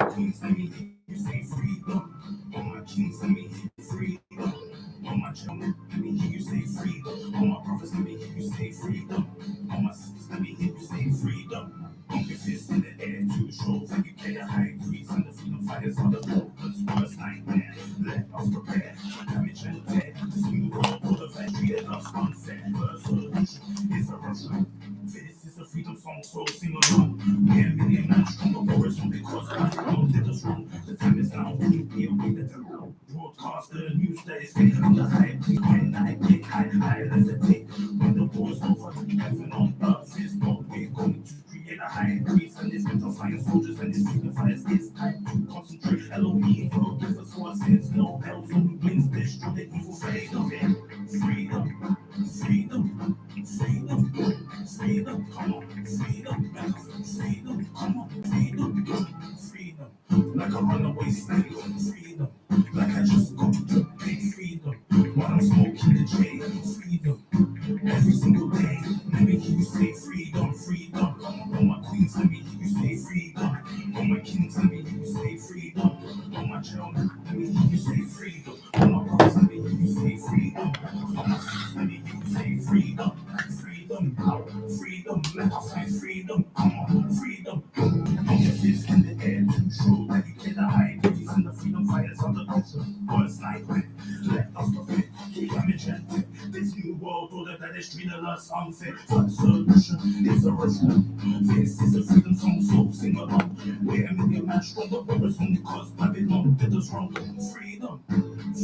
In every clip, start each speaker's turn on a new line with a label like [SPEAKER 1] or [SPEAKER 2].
[SPEAKER 1] queens, let me hear you say freedom. All my kings, let me hear you freedom. All my children, let me hear you say freedom. All my brothers, let me hear you say freedom. All my sisters, let me hear you say freedom. Pump your fists in the air to show that you play a high breeze and the freedom fighters on the floor. Worst nightmare, let us prepare for damage and tear. This new world full of that treated us unfair. First solution is a rush. This is a freedom song, so sing along. We're a million man stronger warriors from because I know did us wrong. The time is now to be away the terror. Broadcast the news that is fake on the hype. When I get high, let's take. When the war's over, heaven on earth is what we're going to create a high breeze. And this mental flying soldiers and this signifies it's time to concentrate. Elohim forgive us for our sins. No hell's only wins. Destroy the evil fate of it. Freedom, freedom, freedom, freedom, come on, freedom, freedom, come on, freedom, freedom, like a runaway slave, freedom, like I just got to pay freedom, while I'm smoking the J, freedom, every single day, let me hear you say freedom, freedom, all my queens, let me hear you say freedom, all my kings, let me hear you say freedom, all my children, let me hear you say freedom, all my brothers, let me hear you say freedom, all my sisters, let me hear you say freedom, freedom, freedom, let us say freedom, come on, freedom, put your fist in the air to show that you can hide breeze and the freedom fighters on the ocean, words like when, let us prepare, keep damage and tip, this new world order that is treating us unfair, first solution is a Russian, this is a freedom song, so sing along, we're a million man stronger, but it's only cause Babylon did us wrong, freedom,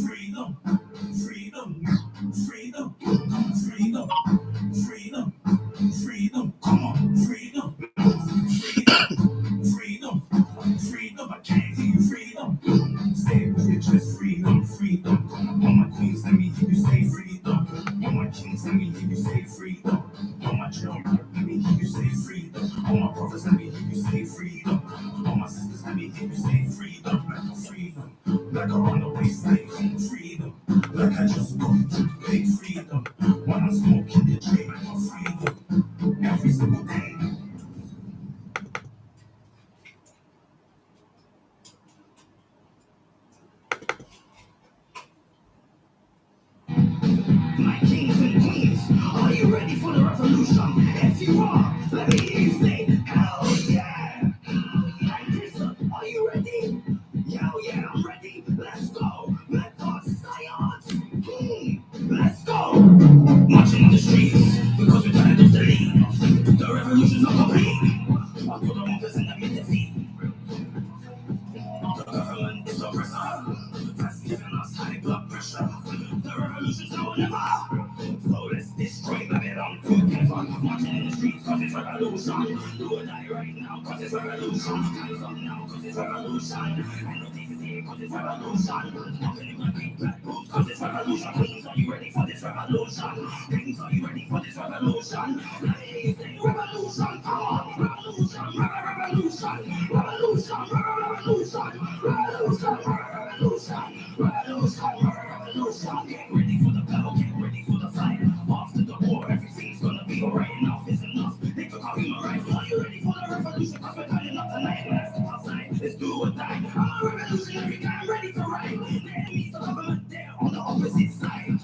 [SPEAKER 1] freedom, freedom, freedom, freedom, freedom, freedom, come on, freedom, freedom, freedom, freedom, I can't hear you, freedom, say it with your chest, freedom, freedom, all my queens, let me hear you say freedom, all my kings, let me hear you say freedom, all my children, let me hear you say freedom, all my brothers, let me hear you say freedom, all my sisters, let me hear you say freedom, freedom, like a runaway slave, freedom, like I just got to pay freedom, when I'm smoking the J, freedom, every single day. My kings and queens, are you ready for the revolution? If you are, let me hear you say, hell yeah! Hell yeah! Listen, are you ready? Hell yeah, I'm ready. Let's go. Let us science. Let's go. Marching in the streets because we're tired of the lead. The revolution's not complete. I'll put the mockers in the mid-defeat. The government is oppressor. That's giving us high blood pressure. The revolution's now or never. So let's destroy Babylon together. Marching in the streets cause it's revolution. Do or die right now cause it's revolution. Hands up now cause it's revolution. And no take it here cause it's revolution. Walking in my big black boots cause it's revolution. Queens, are you ready for this revolution? Kings, are you ready for this revolution? Let me hear you say revolution. Come on. Revolution. Revolution. Revolution. Revolution. Revolution, revolution, revolution, revolution. Get ready for the battle, get ready for the fight. After the war, everything's gonna be alright. Enough is enough. They took our human rights. Are you ready for the revolution? Cause we're turning up tonight. Let's go outside. Let's do or die. I'm a revolutionary guy. I'm ready to ride. The enemies of government, they're on the opposite side.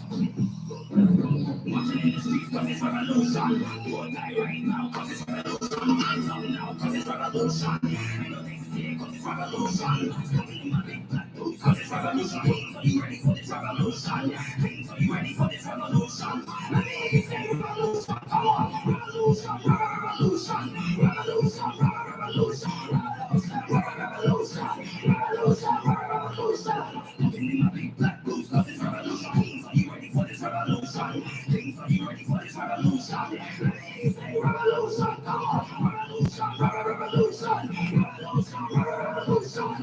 [SPEAKER 1] Marching in the streets cause it's revolution. Do or die right now cause it's revolution. Hands up now cause it's revolution. Ain't no things here cause it's revolution. Smoking in my big black boots cause it's revolution. Kings, are you ready for this revolution? Kings, are you ready for this revolution? Let me hear you say revolution. Come on. Revolution, revolution, revolution, revolution, revolution, revolution, revolution. Smoking in my big black boots cause it's revolution. Kings, are you ready for this revolution? Kings, are you ready for this revolution? Let me say revolution. Come on. Revolution, revolution, revolution, revolution,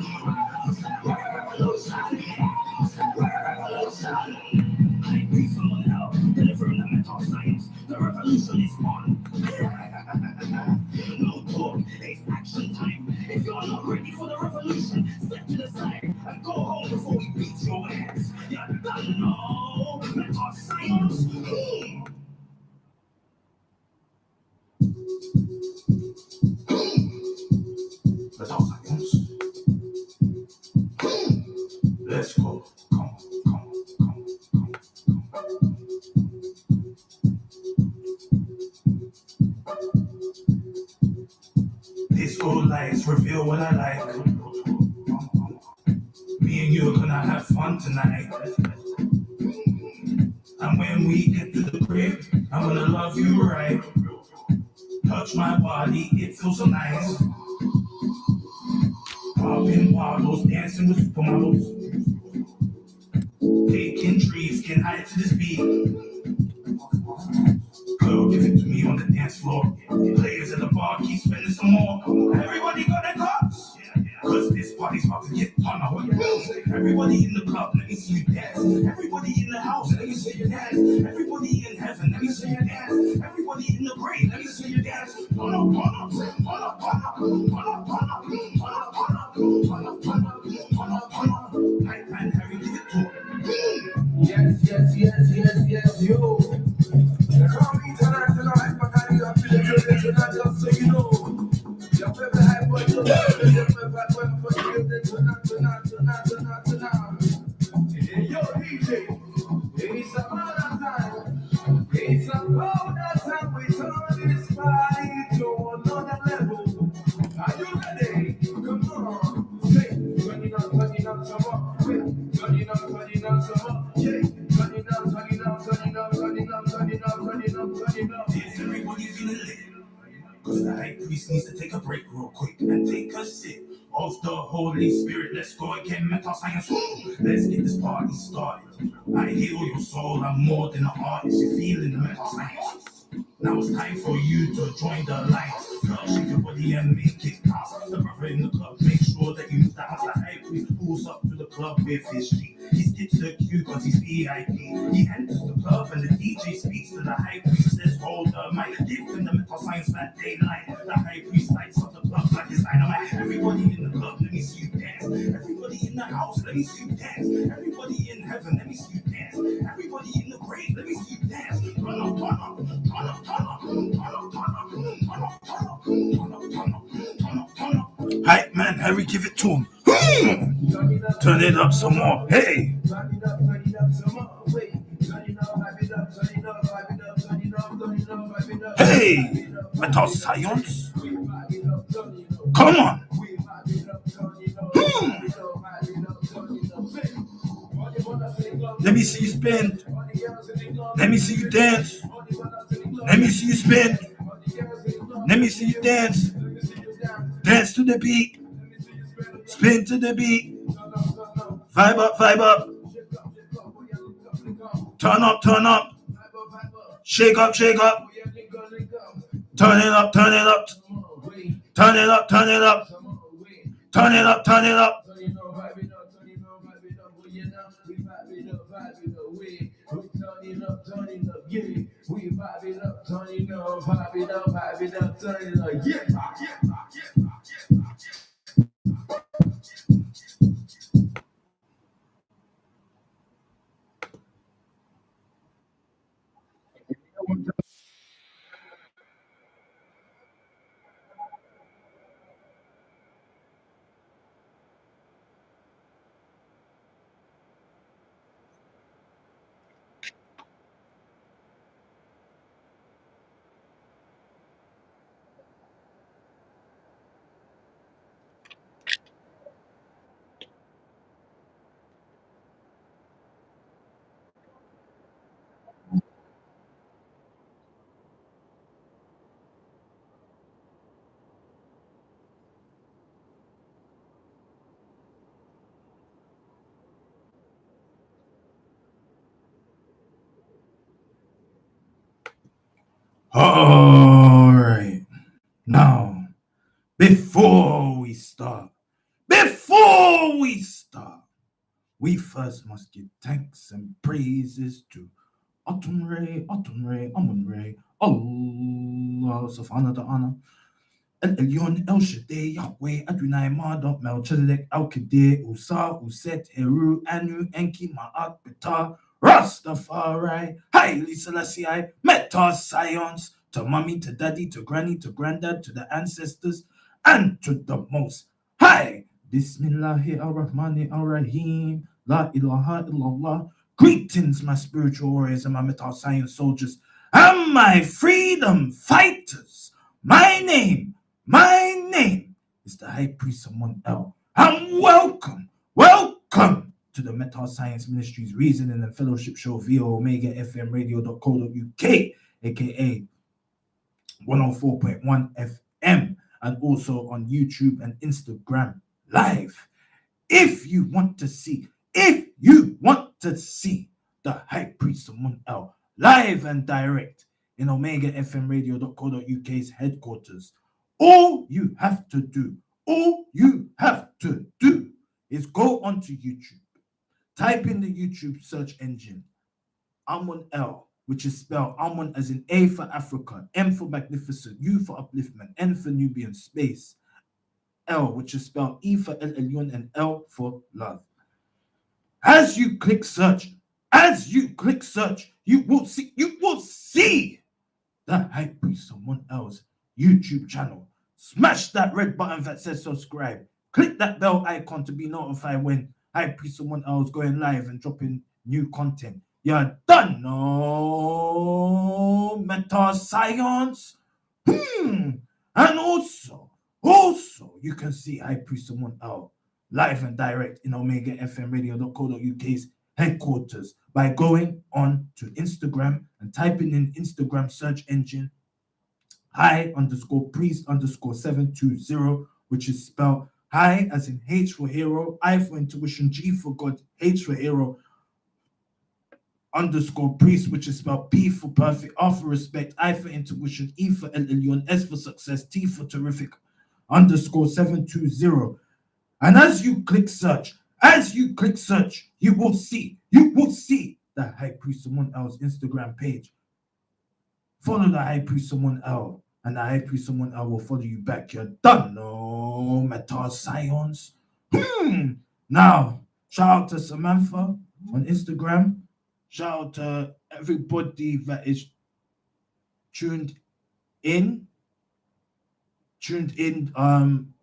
[SPEAKER 1] revolution, revolution. I be someone hell, delivering the mental science. The revolution is on. No talk, it's action time. If you're not ready for the revolution, step to the side and go home before we beat your ass. You don't know mental science. Mental science. reveal what I like. Me and you are gonna have fun tonight. And when we get to the crib, I'm gonna love you right. Touch my body, it feels so nice. Popping bottles, dancing with supermodels. Taking trees, can hide to this beat. Girl, give it to me on the dance floor. Players at the bar keep spending some more. Everybody got their cups. Cause this party's about to get on. I want you. Everybody in the club, let me see you dance. Everybody in the house, let me see you dance. Everybody in heaven, let me see you dance. Everybody in the grave, let me see you dance. Turn up, turn up, turn up, turn up, turn up, turn up, turn up, turn up, turn up, turn up, turn up, turn up. Night man, Harry, give it to him. Yes, yo. Call me tonight, my body up to the children tonight, just so you know. Your favorite hype boy, your favorite hype boy, tonight. Yo, DJ, it's about time. It's about that time we turn this party to another level. Are you ready? Come on. Say, turn it up some more. Turn it up some more. Yeah. Turn it up. Yes, everybody feeling lit. Cause the high priest needs to take a break real quick and take a sip of the Holy Spirit. Let's go again, mental science. Let's get this party started. I heal your soul, I'm more than an artist. You're feeling the mental science. Now it's time for you to join the alliance. Girl, shake your body and make it pass. The brother in the club, make sure that you move the house. The high priest pulls up to the club with his G. He skips the queue cause he's VIP. He enters the club and the DJ speaks to the high priest. Says, hold the mic, give him the mental science that they like. The high priest lights up the club like it's dynamite. Everybody in the club, let me see you dance. Everybody in the house, let me see you dance. Everybody in heaven, let me see you dance. Everybody in the grave, let me see you dance. Turn up, turn up, turn up, turn up, turn up, turn up, turn up, turn up, turn up, turn up, turn up, turn up. Hype man, Harry, give it to him. Turn it up some more. Hey. Hey, metal science. Come on. Let me see you spin. Let me see you dance. Let me see you spin. Let me see you dance. Dance to the beat. Spin to the beat. Vibe up, vibe up. Turn up, turn up. Shake up, shake up. Turn it up, turn it up. Turn it up, turn it up. Turn it up, turn it up. We vibe it up, turn it up, vibe it up, turn it up, yeah. All right. Now, before we start, we first must give thanks and praises to Amun Amun Allah subhanahu wa ta'ala. العليون الشدي يهوي أدوناي مادو ملشدك الكدي وسا وست هيرو أنو أنكي ماات بتا Rastafari, highly Selassie, Meta Science, to mommy, to daddy, to granny, to granddad, to the ancestors, and to the most high. Bismillahi ar-Rahmani ar-Rahim, La ilaha illallah. Greetings, my spiritual warriors and my Meta Science soldiers, and my freedom fighters. My name is the High Priest Amun L. And welcome to the Meta Science Ministries Reasoning and Fellowship Show via Omega FM Radio.co.uk, aka 104.1 FM, and also on YouTube and Instagram live. If you want to see the High Priest Amun L live and direct in Omega FM Radio.co.uk's headquarters, all you have to do is go onto YouTube, type in the YouTube search engine Amun L, which is spelled Amun as in A for Africa, M for Magnificent, U for Upliftment, N for Nubian, space L, which is spelled E for El Elyon, and L for Love. As you click search, you will see the High Priest Amun L's YouTube channel. Smash that red button that says subscribe. Click that bell icon to be notified when High Priest Amun L is going live and dropping new content. You're done, no meta science. And also, you can see High Priest Amun L live and direct in Omega FM Radio.co.uk's headquarters by going on to Instagram and typing in Instagram search engine high_priest_720, which is spelled high as in H for hero, I for intuition, G for God, H for hero, _priest, which is spelled P for perfect, R for respect, I for intuition, E for El Elyon, S for success, T for terrific, _720. And as you click search, you will see the High Priest Amun L's Instagram page. Follow the High Priest Amun L, and the High Priest Amun L will follow you back. You're done, no meta science. Now, shout out to Samantha on Instagram. Shout out to everybody that is tuned in on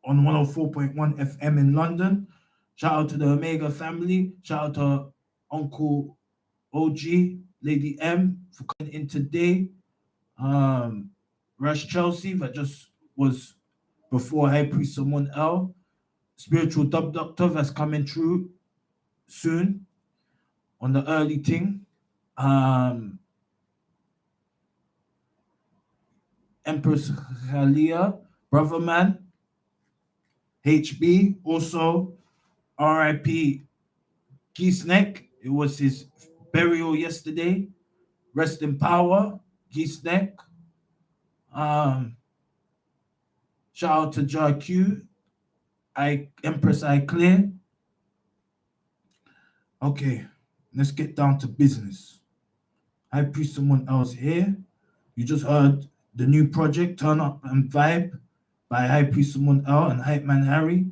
[SPEAKER 1] 104.1 FM in London. Shout out to the Omega family. Shout out to Uncle OG, Lady M for coming in today. Rush Chelsea, that just was before High Priest Amun L. Spiritual Dub Doctor that's coming through soon on the early thing. Empress Khalia, Brother Man, HB, also RIP Geeseneck. It was his burial yesterday. Rest in power, Geeseneck. Shout out to JQ, Empress I Clear. Okay, let's get down to business. High Priest Amun L's here. You just heard the new project, Turn Up and Vibe, by High Priest Amun L and Hype Man Harry.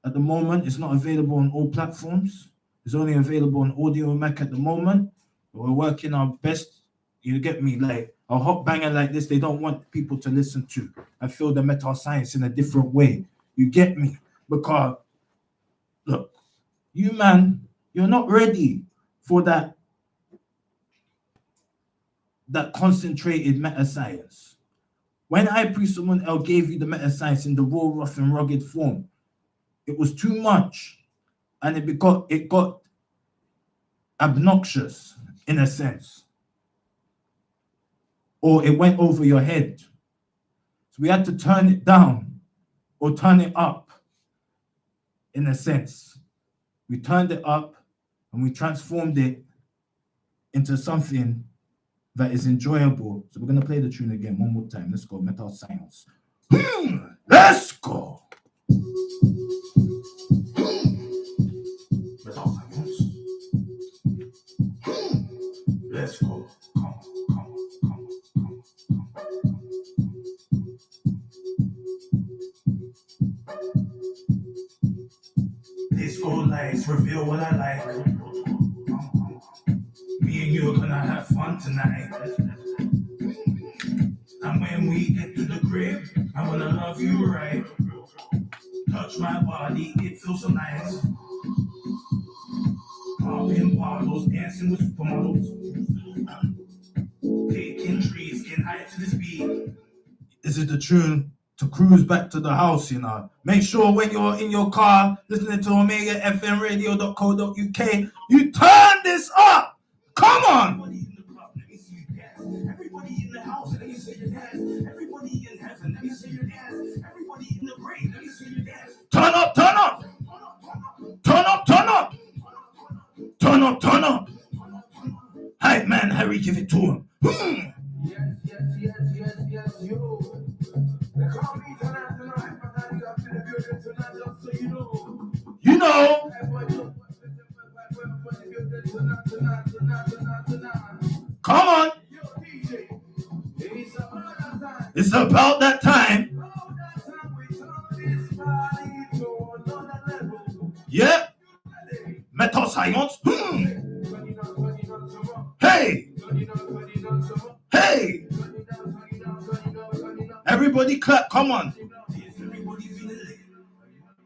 [SPEAKER 1] At the moment, it's not available on all platforms. It's only available on Audio Mac at the moment. We're working our best. You get me? Like a hot banger like this, they don't want people to listen to. I feel the meta science in a different way. You get me? Because look, you man, you're not ready for that concentrated meta science. When High Priest Amun L gave you the meta science in the raw, rough, and rugged form, it was too much, and it got obnoxious in a sense, or it went over your head. So we had to turn it down or turn it up in a sense. We turned it up and we transformed it into something that is enjoyable. So we're going to play the tune again one more time. Let's go, Metal Science. Let's go. Metal Science. Let's go. Come on. This gold lights reveal what I like. Me and you are gonna have fun tonight. And when we get to the crib, I wanna love you right. Touch my body, it feels so nice. Popping bottles, dancing with supermodels. Taking trees, getting high to this beat. This is the tune to cruise back to the house, you know. Make sure when you're in your car listening to Omega FM Radio.co.uk, you turn this up. Come on. Everybody in the house, let me see your dance. Everybody in heaven, let me see your dance. Everybody in the grave, let me see your dance. Turn up, turn up. Turn up, turn up. Turn up, turn up. Hey man, Harry, give it to him. Yes, yo. They call me tonight, but I got to the building tonight, just so you know. You know. Come on. It's about that time. Yeah. Metal science. Hey. Hey. Everybody clap. Come on. Everybody feeling lit.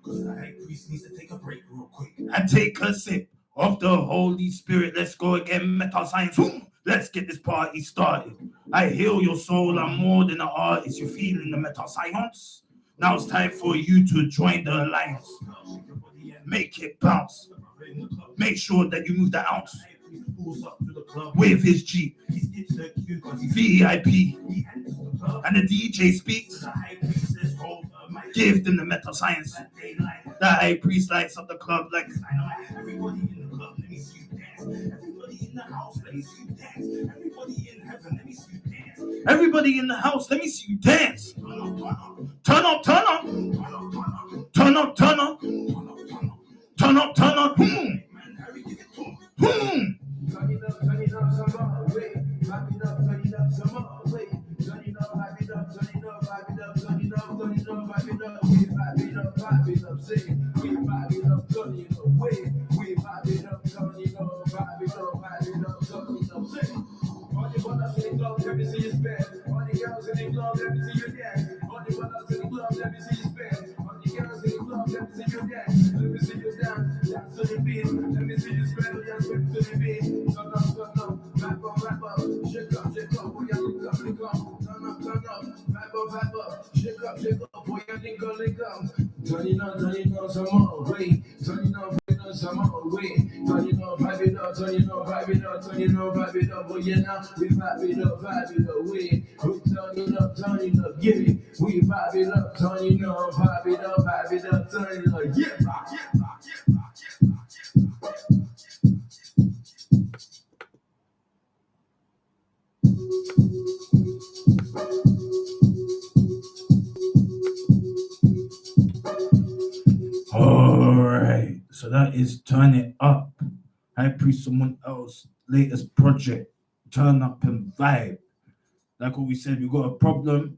[SPEAKER 1] Because the high priest needs to take a break real quick and take a sip of the Holy Spirit. Let's go again. Metal science. Let's get this party started. I heal your soul. I'm more than an artist. You feeling the metal science? Now it's time for you to join the alliance. Make it bounce. Make sure that you move the ounce. With his Jeep, VIP, and the DJ speaks. Give them the metal science. The high priest lights up the club like everybody in the club. Let me see you dance. Everybody in the house. Let me see you dance. Everybody in heaven. Let me see you dance. Everybody in the house. Let me see you dance. Turn up, turn up. Turn up, turn up. Turn up, turn up. Turn it up some more, wait. Turn it up some more, wait. Turn it up, vibe it up, turn it up, vibe it up, turn it up, turn it up, vibe it up. We vibe it up, say. We vibe it up, turn it up, wait. We vibe it up, turn it up, vibe it up, turn it up, say. All the brothers in the club, let me see you spin. All the girls in the club, let me see you dance. All the brothers in the club, let me see you spin. All the girls in the club, let me see you dance. Let me see you dance, dance to the beat. Let me see you spin, dance to the beat. Turn up, vibe up, shake up, boy, you link up. Turn up, vibe up, shake up, boy, you link up. Turn it on some more, wait. Turn it on some more, wait. Turn it on, vibe it up, turn it on, vibe it up, turn it on, vibe it up, boy, yeah, now we vibe it up, wait. We turn it up, give it. We vibe it up, turn it on, vibe it up, turn it up, yeah. All right, so that is Turn It Up. I Priest Someone Else latest project, Turn Up and Vibe. Like what we said, we got a problem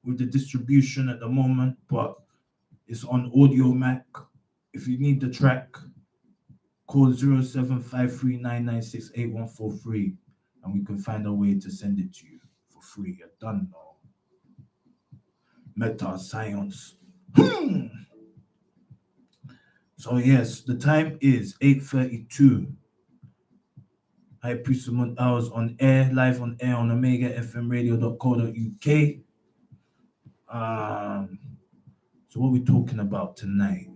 [SPEAKER 1] with the distribution at the moment, but it's on Audio Mac. If you need the track, call 0753996843 and we can find a way to send it to you for free. You're done now. Meta science. So yes, the time is 8:32. I Priest Someone Else on air, live on air on Omega FM Radio.co.uk. So what are we talking about tonight?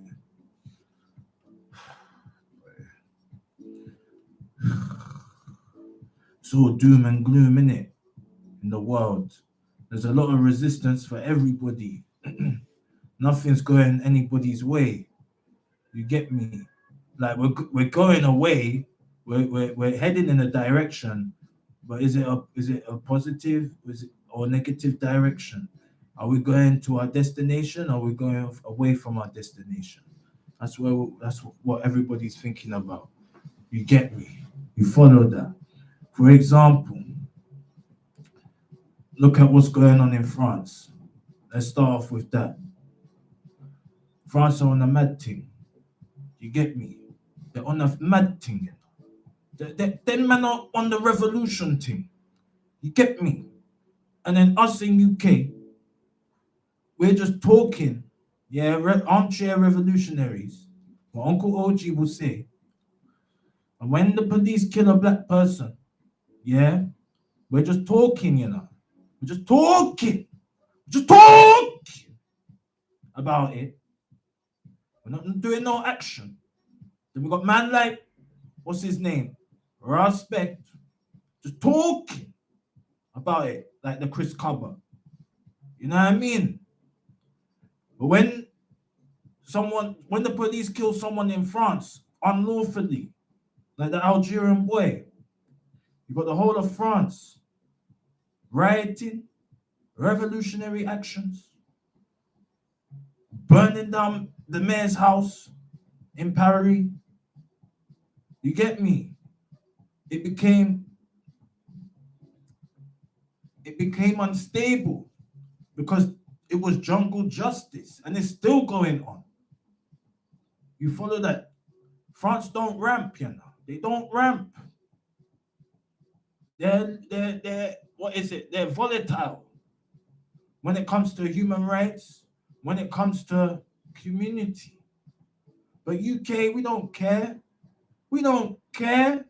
[SPEAKER 1] So doom and gloom in the world. There's a lot of resistance for everybody. Nothing's going anybody's way. You get me? Like we're going away. We're heading in a direction, but is it a positive or negative direction? Are we going to our destination, or are we going away from our destination? That's what everybody's thinking about. You get me? You follow that? For example, look at what's going on in France. Let's start off with that. France are on a mad thing. You get me? They're on a mad thing. Them men are on the revolution thing. You get me? And then us in UK, we're just talking. Yeah, armchair revolutionaries. What Uncle OG will say. And when the police kill a black person, yeah, we're just talking, you know. We're just talking. Just talk. about it. We're not doing no action. Then we got man like, what's his name? Respect. Just talking about it like the Chris Cover. You know what I mean? But when the police kill someone in France unlawfully, like the Algerian boy, you got the whole of France rioting, revolutionary actions, burning down the mayor's house in Paris. You get me? It became unstable because it was jungle justice, and it's still going on. You follow that? France don't ramp, you know. They don't ramp. They're what is it? They're volatile when it comes to human rights, when it comes to community. But UK, we don't care. We don't care.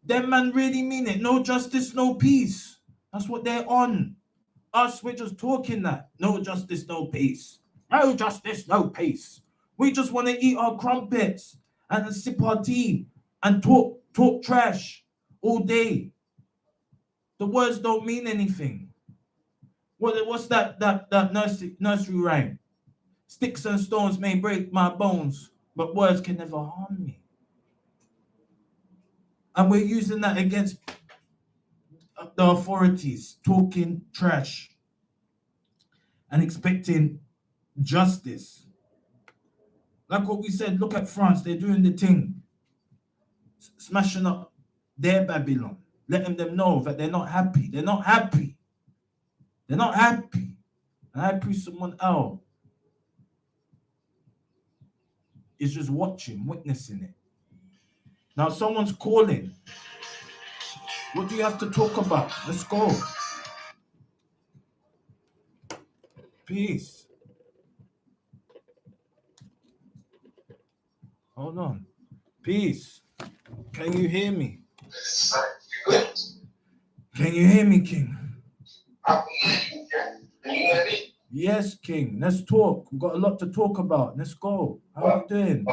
[SPEAKER 1] Them man really mean it. No justice, no peace. That's what they're on. Us, we're just talking that. No justice, no peace. No justice, no peace. We just want to eat our crumpets and sip our tea and talk trash all day. The words don't mean anything. What's that nursery rhyme? Sticks and stones may break my bones, but words can never harm me. And we're using that against the authorities, talking trash and expecting justice. Like what we said, look at France, they're doing the thing, smashing up their Babylon, letting them know that they're not happy. They're not happy. They're not happy. And I pray someone else is just watching, witnessing it. Now someone's calling. What do you have to talk about? Let's go. Peace. Hold on. Peace. Can you hear me? Can you hear me, King? Yes, King. Let's talk. We've got a lot to talk about. Let's go. How are you doing?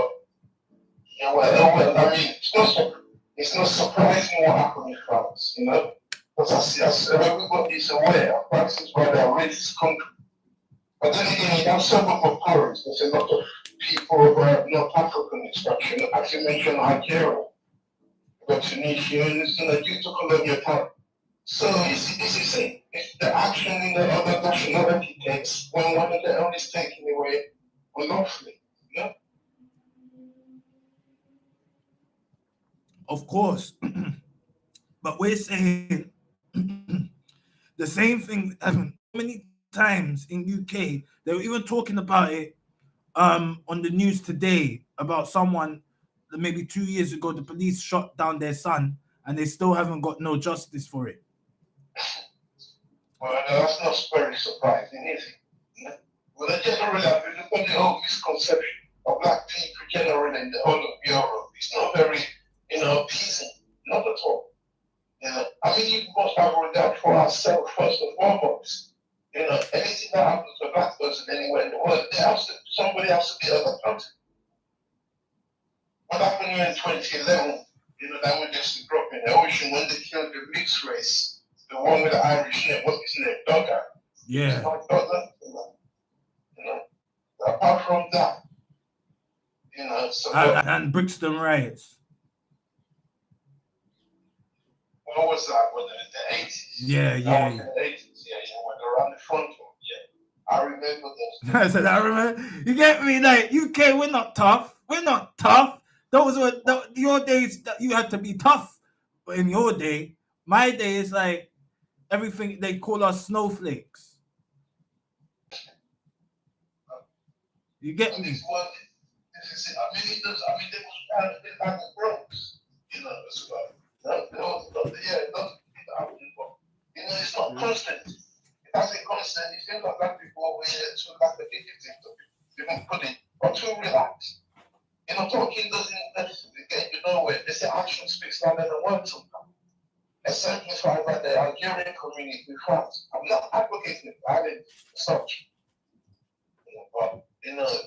[SPEAKER 2] I mean, it's not surprising what happened in France, you know? Because everybody's aware, France is rather a racist country. But then again, you have several of parents, there's a lot of people of North African extraction. As you mentioned, Nigeria, the Tunisians, you know, due to colonial time. So this is it. It's the action in the other nationality takes when one of the own is taken away unlawfully, you know?
[SPEAKER 1] Of course. But we're saying the same thing many times in UK. They were even talking about it on the news today about someone that maybe 2 years ago the police shot down their son and they still haven't got no justice for it.
[SPEAKER 2] Well, that's not very surprising, is it? Well, generally, I mean, look at the whole misconception of black people generally in the whole of Europe. It's not very, appeasing. Not at all. I mean, you must have regard for ourselves first and foremost. Anything that happens to a black person anywhere in the world, somebody has to be accountable. What happened here in 2011, that was just a drop in the ocean when they killed the mixed race, the one with the Irish name, what's his name, Dogger.
[SPEAKER 1] Yeah.
[SPEAKER 2] Dogger, apart from that, so
[SPEAKER 1] and Brixton riots.
[SPEAKER 2] What was that? Was it the 80s?
[SPEAKER 1] Yeah.
[SPEAKER 2] The 80s, when around the front one. Yeah, I remember those.
[SPEAKER 1] I said, I remember. You get me? Like, UK, we're not tough. We're not tough. Those were your days that you had to be tough. But in your day, my day is like everything they call us snowflakes. You get me?
[SPEAKER 2] This is it. I mean, they was trying to get back the Bronx, as well. It's not constant. It hasn't constant. It feels like black people over here too like the victim. You can put it or too relaxed. Talking doesn't necessarily get you nowhere. They say action speaks louder than words sometimes. Exemplified by the Algerian community in France. I'm not advocating it, I didn't such.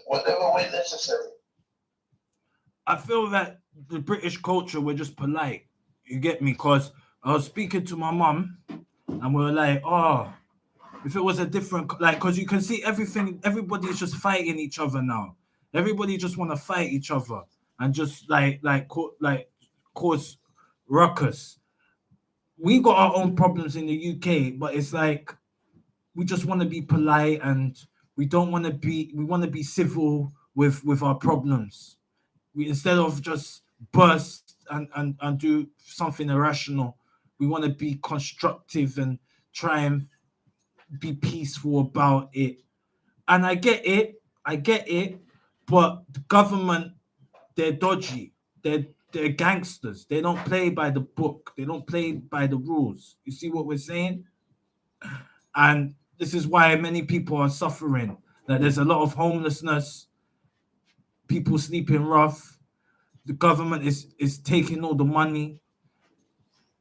[SPEAKER 2] whatever way necessary.
[SPEAKER 1] I feel that the British culture, we're just polite. You get me? Because I was speaking to my mum and we were like, oh, if it was a different, like, because you can see everything, everybody's just fighting each other now. Everybody just want to fight each other and just cause ruckus. We got our own problems in the UK, but it's like we just want to be polite and we don't want to be, we want to be civil with our problems. We, instead of just burst and do something irrational, we want to be constructive and try and be peaceful about it. And I get it, but the government, they're dodgy. They're gangsters. They don't play by the book. They don't play by the rules. You see what we're saying? And this is why many people are suffering. That there's a lot of homelessness, people sleeping rough. The government is taking all the money,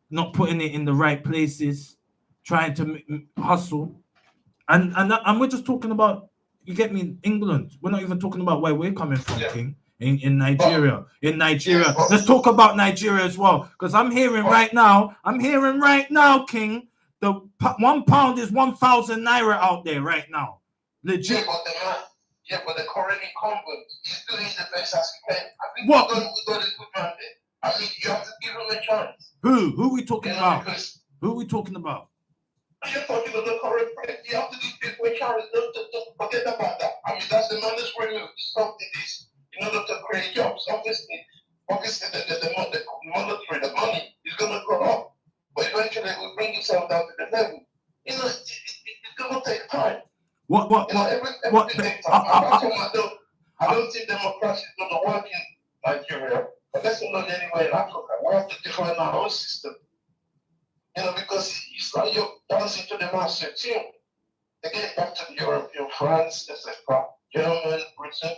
[SPEAKER 1] not putting it in the right places, trying to hustle. And we're just talking about, you get me, England. We're not even talking about where we're coming from,
[SPEAKER 2] Yeah.
[SPEAKER 1] King. In Nigeria. In Nigeria.
[SPEAKER 2] Yes.
[SPEAKER 1] Let's talk about Nigeria as well. Because I'm hearing right now, King, the £1 is 1,000 naira out there right now. Legit.
[SPEAKER 2] But the current incumbent is doing the best as he can. I think
[SPEAKER 1] What?
[SPEAKER 2] we got a good man there. I mean, you have to give him a chance.
[SPEAKER 1] Who? Who are we talking about?
[SPEAKER 2] Because
[SPEAKER 1] Who are we talking about?
[SPEAKER 2] you're talking about the current president. You have to give people a chance. Don't forget about that. I mean, that's the man's remove. Stop this in order to create jobs. Obviously, the monetary, the money is going to go up. But eventually, it will bring itself down to the level. It's going to take time. Everything takes time. I don't think democracy is going to work in Nigeria, but that's not anywhere in Africa. We have to define our own system. Because it's like you're dancing to the master tune. Again, back to European France, etc., German, Britain.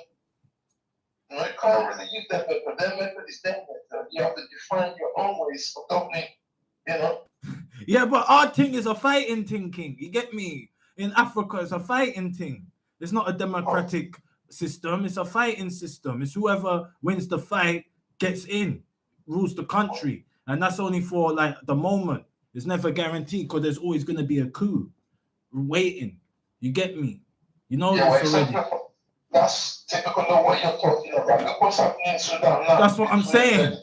[SPEAKER 2] You can't really use that method. That method is that method. You have to define your own ways of governing,
[SPEAKER 1] Yeah, but our thing is a fighting thing, King. You get me? In Africa, it's a fighting thing. It's not a democratic system. It's a fighting system. It's whoever wins the fight gets in, rules the country. And that's only for like the moment. It's never guaranteed because there's always going to be a coup waiting. You get me? You know this already.
[SPEAKER 2] That's typical of what you're talking about. Look what's happening in Sudan now.
[SPEAKER 1] That's what I'm saying.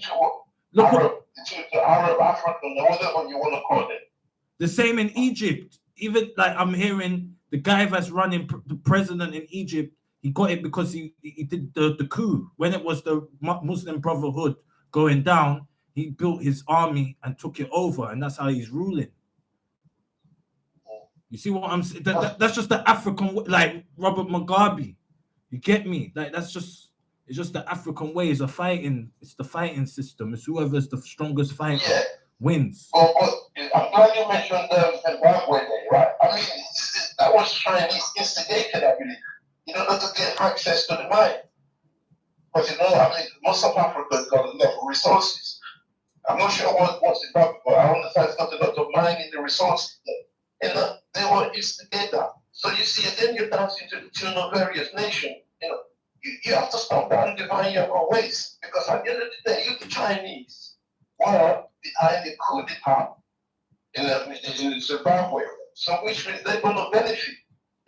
[SPEAKER 2] Look the Arab African, whatever you want to call it.
[SPEAKER 1] The same in Egypt. Even like I'm hearing the guy that's running the president in Egypt, he got it because he did the coup. When it was the Muslim Brotherhood going down, he built his army and took it over, and that's how he's ruling. You see what I'm saying? That's just the African, like Robert Mugabe. You get me? Like it's just the African way. It's the fighting system. It's whoever's the strongest fighter wins.
[SPEAKER 2] But I'm glad you mentioned Zimbabwe there, right? I mean, that was Chinese instigated, I believe, in order to get access to the mine. Because most of Africa has got enough resources. I'm not sure what's Zimbabwe, but I understand it's not a lot of mining the resources there. They were instigated. So you see, again, you're dancing to the tune of various nations. You have to stop down and define your own ways. Because at the end of the day, you the Chinese were behind the coup d'etat in Zimbabwe. So which means they're going to benefit.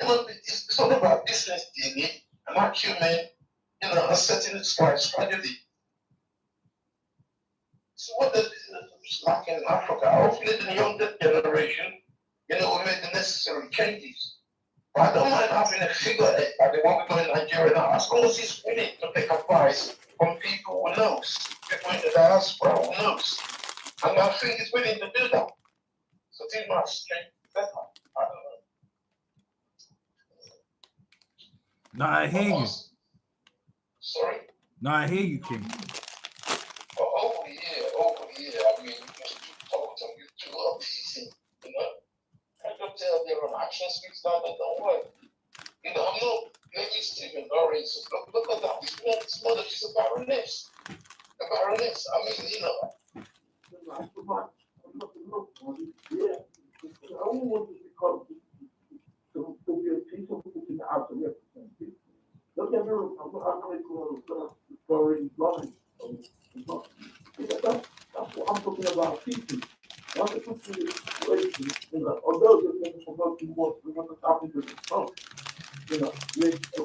[SPEAKER 2] It's all about business dealing and acumen, and setting its strategy. So what is lacking in Africa? Hopefully the younger generation, will make the necessary changes. But I don't mind having a figure like the one we got in Nigeria now, as long as he's willing to take advice from people who knows, people in the diaspora who knows. And I think he's willing to do that. So things must change better. I don't know.
[SPEAKER 1] No, I hear you.
[SPEAKER 2] Sorry?
[SPEAKER 1] No, I hear you, King.
[SPEAKER 2] Over here, I mean, just talk to you too easy, I can tell their own action speaks that they don't work. I'm not maybe Stephen Orange. Look at that. This mother, she's a baroness. A baroness. I mean, I don't want to become to be a piece of in the House of Representatives. Look I'm not African foreign knowledge. It's not. That's what I'm talking about. People. Once they put you in a situation, although they're making forgotten what has happened to the son, a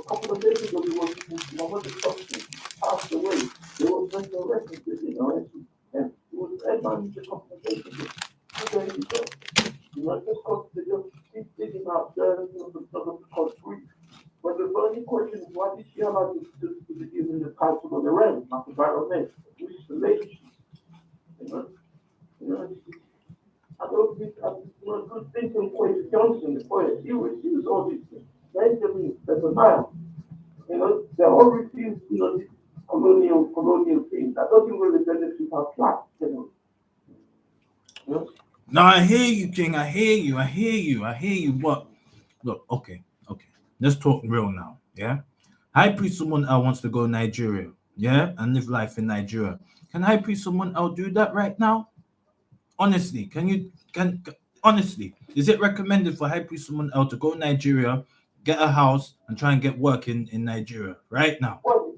[SPEAKER 2] couple of days ago, there was my mother's cousin passed away. There was mental references, and it was headlining the conversation. Okay, just because they just keep digging out there, because grief. But the only question is, why did she allow this to be given the title of the realm, not the baronet, which is the lady? You know, you know, I don't think good thinking Quaker Johnson, the poet, he refused all these things. Benjamin, the man, they all refused, these colonial things. That doesn't really benefit our flag,
[SPEAKER 1] No, I hear you, King. I hear you. I hear you. I hear you. But look, okay. Let's talk real now. Yeah. High Priest someone else wants to go Nigeria. Yeah, and live life in Nigeria. Can High Priest someone else do that right now? Honestly, honestly, is it recommended for High Priest someone else to go Nigeria, get a house, and try and get work in Nigeria right now?
[SPEAKER 2] Well,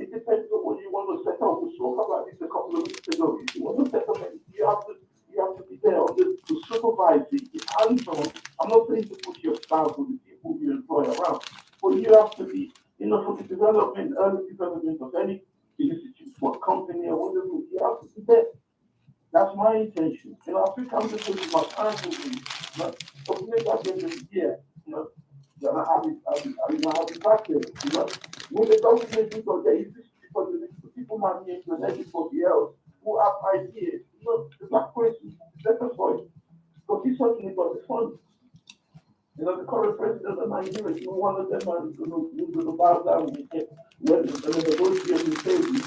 [SPEAKER 2] it depends on what you want to set up. We spoke about this a couple of weeks ago. If you want to set up, you have to be there to supervise the hands-on. I'm not saying to put your staff or the people you employ around, but you have to be, for the early development of any institute, for a company or whatever, you have to be there. That's my intention. Africa, I'm just taking my time with me. But maybe at the end of the year, then I'll be back there. When the government people, there is this people might be implementing for the else who have ideas. The black question, better for it. But he's talking about the funds. The current president of Nigeria, one of them is going to bow down when the negotiating table,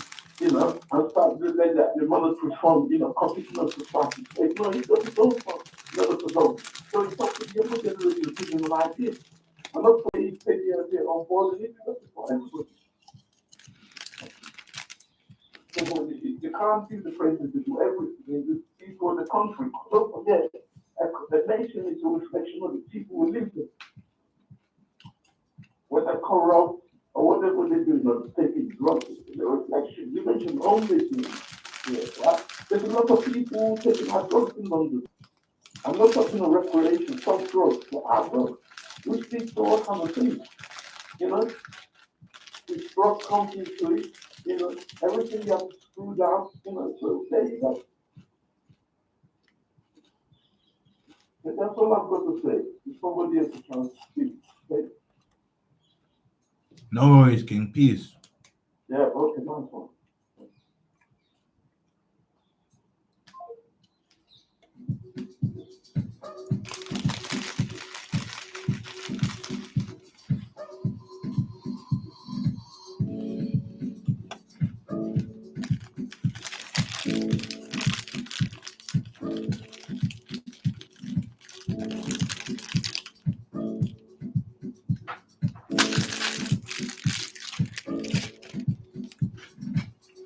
[SPEAKER 2] and start the monetary fund, competing on society. No, he doesn't go from the other to go. So it's up to the younger generation to give him an idea. I'm not saying he's taking it on board, and it's for everybody. You can't be the president to do everything. The people in the country. Don't forget, the nation is a reflection of the people who live there. Whether corrupt or whatever they do, not taking drugs, the reflection. You mentioned homelessness. Yes, right? There's a lot of people taking hard drugs in London. I'm not talking of recreation, soft drugs, but hard drugs. We speak to all kind of things. This drug comes into it, everything you have to screw down, so there you go. And that's all I've got to say. If somebody else is trying to speak. Okay?
[SPEAKER 1] No worries, King. Peace.
[SPEAKER 2] Yeah, okay, nice one.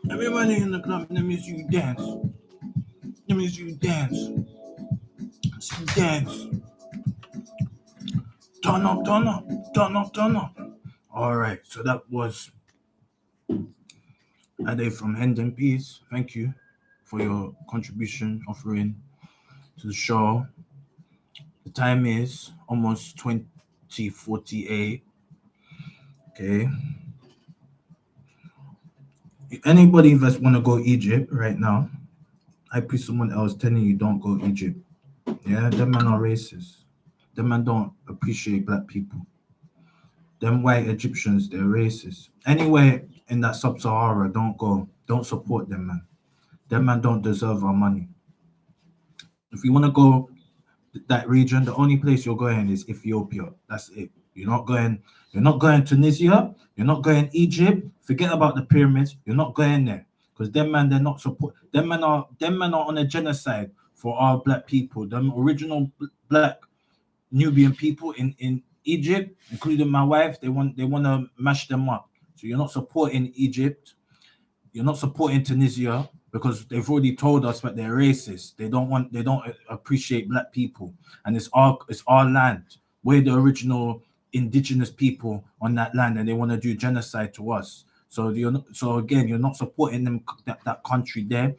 [SPEAKER 1] Everybody in the club, let me see you dance. Let me see you dance. See you dance. Turn up, turn up, turn up, turn up. All right, so that was Ade from Hendon Peace. Thank you for your contribution offering to the show. The time is almost 20:48. Okay. If anybody that's want to go Egypt right now, I put someone else telling you don't go Egypt. Yeah, them men are racist. Them men don't appreciate black people. Them white Egyptians, they're racist. Anywhere in that sub-Sahara, don't go. Don't support them, man. Them man don't deserve our money. If you want to go that region, the only place you're going is Ethiopia. That's it. You're not going Tunisia, you're not going Egypt. Forget about the pyramids. You're not going there. Because them man, they're not support them man are on a genocide for our black people. Them original black Nubian people in Egypt, including my wife, they want to mash them up. So you're not supporting Egypt, you're not supporting Tunisia because they've already told us that they're racist. They don't appreciate black people, and it's our land. We're the original indigenous people on that land, and they want to do genocide to us. So so again, you're not supporting them, that country there.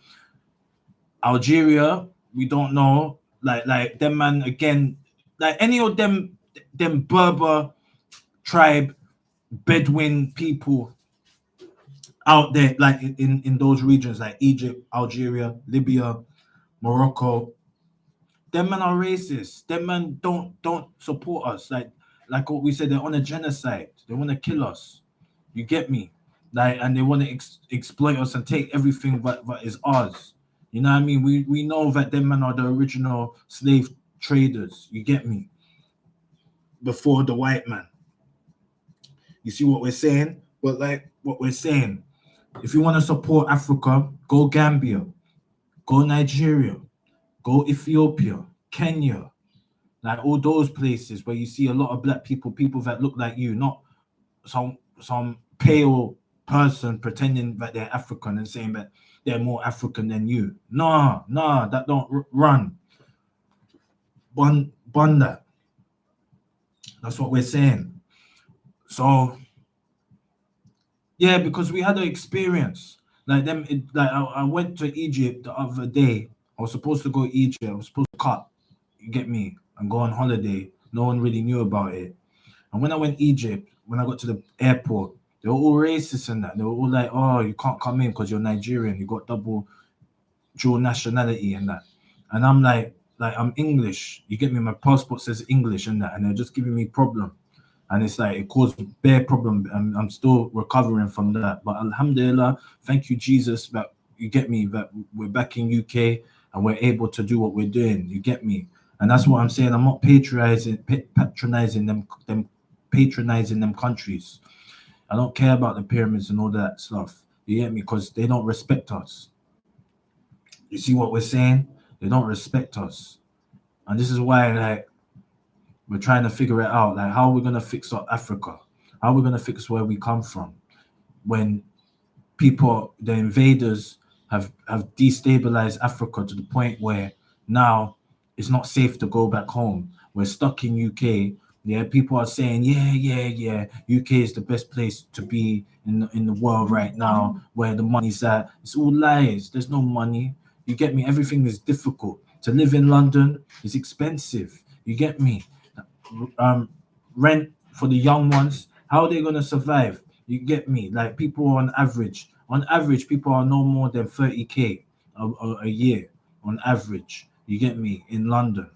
[SPEAKER 1] Algeria, we don't know. Like them man again, like any of them Berber tribe, Bedouin people out there, like in those regions, like Egypt, Algeria, Libya, Morocco. Them men are racist. Them men don't support us. Like what we said, they're on a genocide. They want to kill us. You get me? Like, and they want to exploit us and take everything that is ours. You know what I mean? We know that them men are the original slave traders. You get me? Before the white man. You see what we're saying? But like what we're saying, if you want to support Africa, go Gambia, go Nigeria, go Ethiopia, Kenya, like all those places where you see a lot of black people, people that look like you, not some pale person pretending that they're African and saying that they're more African than you. Nah, that don't run. Bun that. That's what we're saying. So yeah, because we had an experience like them. Like I went to Egypt the other day. I was supposed to go to Egypt. I was supposed to cut. You get me? And go on holiday. No one really knew about it. And when I went Egypt, when I got to the airport, they were all racist and that. They were all like, "Oh, you can't come in because you're Nigerian. You got dual nationality and that." And I'm like I'm English. You get me? My passport says English and that, and they're just giving me problem. And it's like it caused bare problem. I'm still recovering from that. But Alhamdulillah, thank you Jesus that you get me, that we're back in UK and we're able to do what we're doing. You get me? And that's what I'm saying. I'm not patronizing them countries. I don't care about the pyramids and all that stuff. You get me? Because they don't respect us. You see what we're saying? They don't respect us. And this is why like we're trying to figure it out. Like how are we gonna fix up Africa? How are we gonna fix where we come from? When people, the invaders, have destabilized Africa to the point where now it's not safe to go back home. We're stuck in UK. Yeah, people are saying, yeah. UK is the best place to be in the world right now, where the money's at. It's all lies. There's no money. You get me? Everything is difficult. To live in London is expensive. You get me? Um, Rent for the young ones. How are they gonna survive? You get me? Like people on average, people are no more than 30K a year on average. You get me? In London,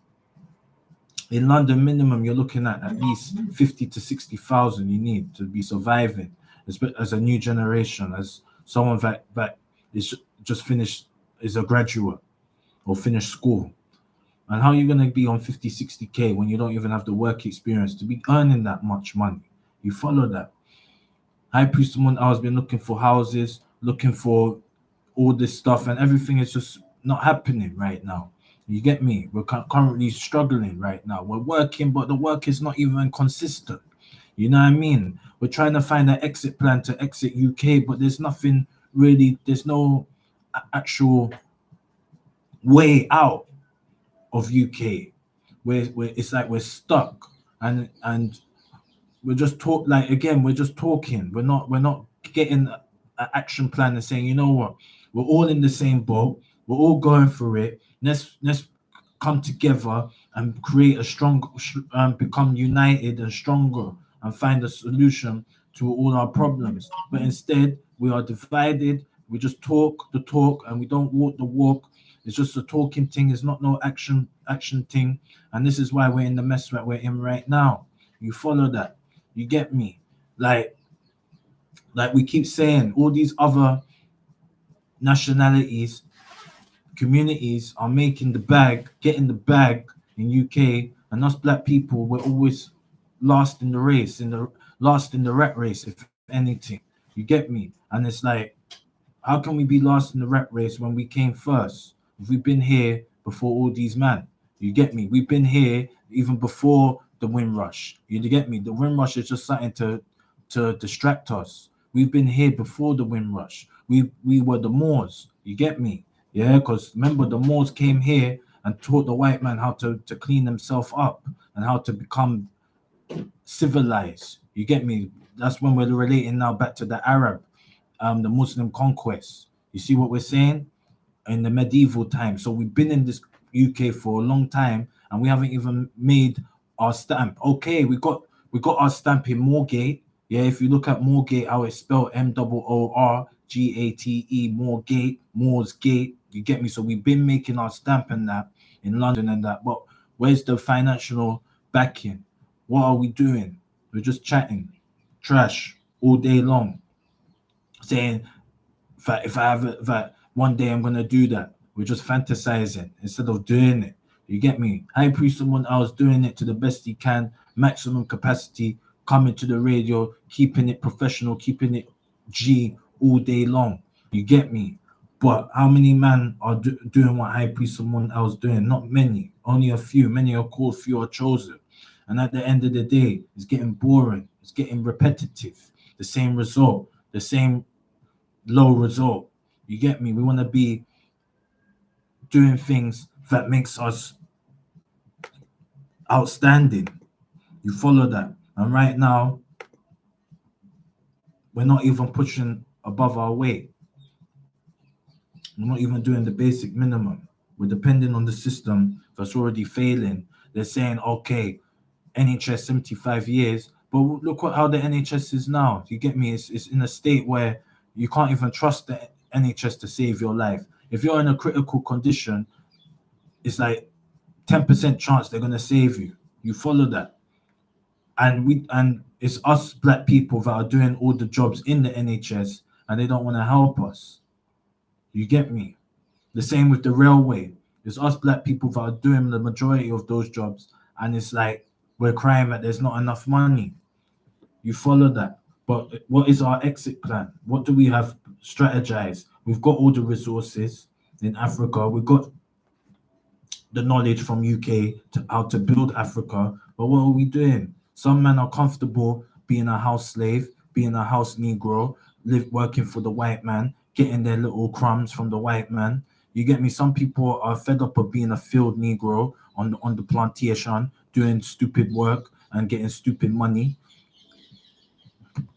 [SPEAKER 1] minimum you're looking at least 50 to 60,000 you need to be surviving as a new generation, as someone that is just finished, is a graduate or finished school. And how are you going to be on 50, 60K when you don't even have the work experience to be earning that much money? You follow that. High Priest Amun has been looking for houses, looking for all this stuff, and everything is just not happening right now. You get me? We're currently struggling right now. We're working, but the work is not even consistent. You know what I mean? We're trying to find an exit plan to exit UK, but there's nothing really, there's no actual way out of UK. Where it's like we're stuck, and we're just we're just talking. We're not getting an action plan and saying, you know what, we're all in the same boat. We're all going through it. Let's come together and create a become united and stronger and find a solution to all our problems. But instead, we are divided. We just talk the talk and we don't walk the walk. It's just a talking thing. It's not no action thing. And this is why we're in the mess that we're in right now. You follow that? You get me? Like we keep saying, all these other nationalities, communities are making the bag, getting the bag in UK, and us black people, we're always last in the race, last in the rat race, if anything. You get me? And it's like, how can we be last in the rat race when we came first? If we've been here before all these men, you get me? We've been here even before the Windrush. You get me? The Windrush is just something to distract us. We've been here before the Windrush. We were the Moors. You get me? Yeah, because remember the Moors came here and taught the white man how to clean themselves up and how to become civilized. You get me? That's when we're relating now back to the Arab, the Muslim conquest. You see what we're saying? In the medieval times. So we've been in this UK for a long time, and we haven't even made our stamp. Okay, we got our stamp in Moorgate. Yeah, if you look at Moorgate, how it's spelled Moorgate, Moor's Gate. You get me? So we've been making our stamp and that in London and that. But where's the financial backing? What are we doing? We're just chatting trash all day long, saying if I have that one day I'm gonna do that. We're just fantasizing instead of doing it. You get me? High priest someone else doing it to the best he can, maximum capacity, coming to the radio, keeping it professional, keeping it G all day long. You get me? But how many men are doing what high priest someone else doing? Not many, only a few. Many are called, few are chosen. And at the end of the day, it's getting boring. It's getting repetitive. The same result, the same low result. You get me? We want to be doing things that makes us outstanding. You follow that? And right now, we're not even pushing above our weight. We're not even doing the basic minimum. We're depending on the system that's already failing. They're saying, okay, NHS 75 years, but look how the NHS is now. You get me? It's in a state where you can't even trust the NHS to save your life. If you're in a critical condition, it's like 10% chance they're gonna save you. You follow that, and it's us black people that are doing all the jobs in the NHS, and they don't want to help us. You get me? The same with the railway. It's us black people that are doing the majority of those jobs, and it's like we're crying that there's not enough money. You follow that. But what is our exit plan? What do we have strategized? We've got all the resources in Africa. We've got the knowledge from UK to how to build Africa. But what are we doing? Some men are comfortable being a house slave, being a house Negro, working for the white man, getting their little crumbs from the white man. You get me? Some people are fed up of being a field Negro on the plantation, doing stupid work and getting stupid money.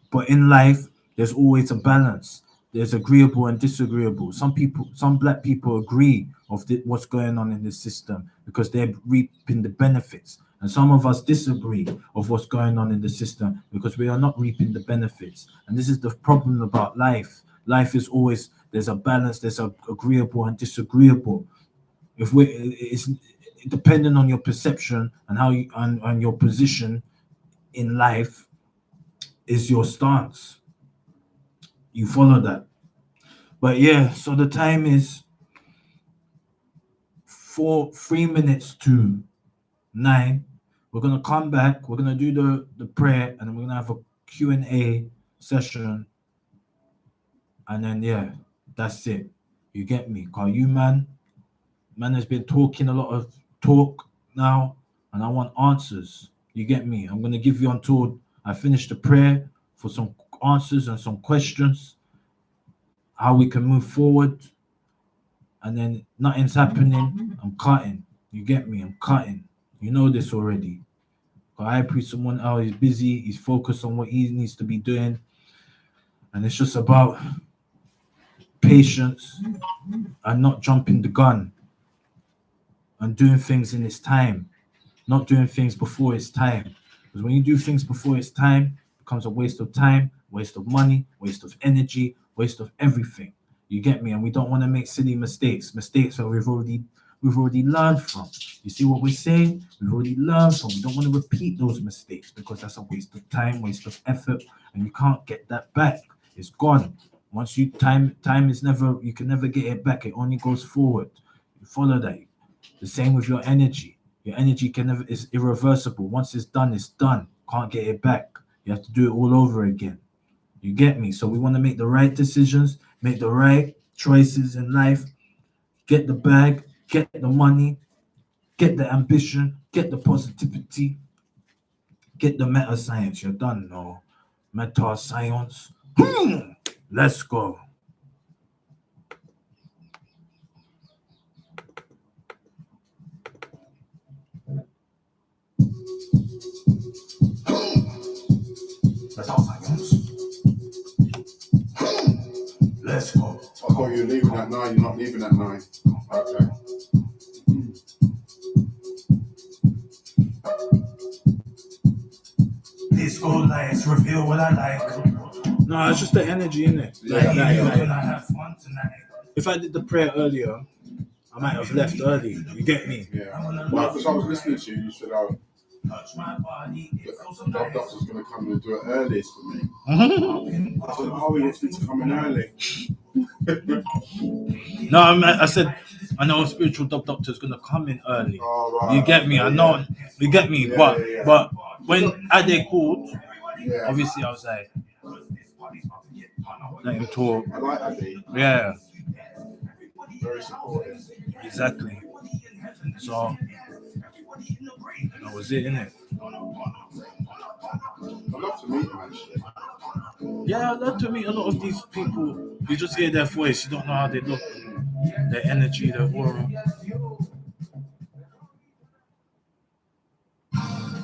[SPEAKER 1] But in life, there's always a balance. There's agreeable and disagreeable. Some black people agree of what's going on in the system because they're reaping the benefits. And some of us disagree of what's going on in the system because we are not reaping the benefits. And this is the problem about life. Life is always, there's a balance, there's a agreeable and disagreeable. If we it's depending on your perception and how you and your position in life is your stance. You follow that. But yeah, so the time is 3 minutes to 9. We're gonna come back. We're gonna do the prayer, and then we're gonna have a Q&A session, and then yeah, that's it. You get me? Cause you man has been talking a lot of talk now, and I want answers. You get me? I'm gonna give you until I finish the prayer for some answers and some questions, how we can move forward, and then nothing's happening. I'm cutting. You get me? I'm cutting. You know this already. But I appreciate someone else. He's busy. He's focused on what he needs to be doing, and it's just about patience and not jumping the gun and doing things in its time, not doing things before it's time. Because when you do things before it's time, it becomes a waste of time, waste of money, waste of energy, waste of everything. You get me? And we don't want to make silly mistakes that we've already learned from. You see what we're saying? We've already learned from. We don't want to repeat those mistakes because that's a waste of time, waste of effort, and you can't get that back. It's gone. Once time is never, you can never get it back. It only goes forward. You follow that. The same with your energy. Your energy is irreversible. Once it's done, it's done. Can't get it back. You have to do it all over again. You get me? So we want to make the right decisions, make the right choices in life, get the bag, get the money, get the ambition, get the positivity, get the meta science. You're done, no. Meta science. Let's go. Let's go.
[SPEAKER 3] I thought you were leaving at 9. You're not leaving at 9. Okay.
[SPEAKER 1] Disco lights reveal what I like.
[SPEAKER 4] No, it's just the energy in it.
[SPEAKER 3] Yeah.
[SPEAKER 1] Can I have fun tonight?
[SPEAKER 4] If I did the prayer earlier, I might have left early. You get me?
[SPEAKER 3] Yeah. Well, because I was listening to you, you said, oh,
[SPEAKER 1] Touch my body. It feels so
[SPEAKER 3] the
[SPEAKER 1] nice.
[SPEAKER 3] doctor's going to come and do it earliest for me.
[SPEAKER 4] Mm-hmm.
[SPEAKER 3] I said, oh, he wants me to come in early.
[SPEAKER 4] No, I said, I know a spiritual doctor's going to come in early.
[SPEAKER 3] Oh, right.
[SPEAKER 4] You get me? I know. You get me?
[SPEAKER 3] Yeah.
[SPEAKER 4] But when Ade called,
[SPEAKER 3] Yeah.
[SPEAKER 4] obviously I was like, let him talk.
[SPEAKER 3] I like Adi.
[SPEAKER 4] Yeah,
[SPEAKER 3] Very supportive.
[SPEAKER 4] exactly. So that was it, innit?
[SPEAKER 3] I'd love to meet him, actually.
[SPEAKER 4] Yeah, I'd love to meet a lot of these people. You just hear their voice, you don't know how they look, their energy, their aura.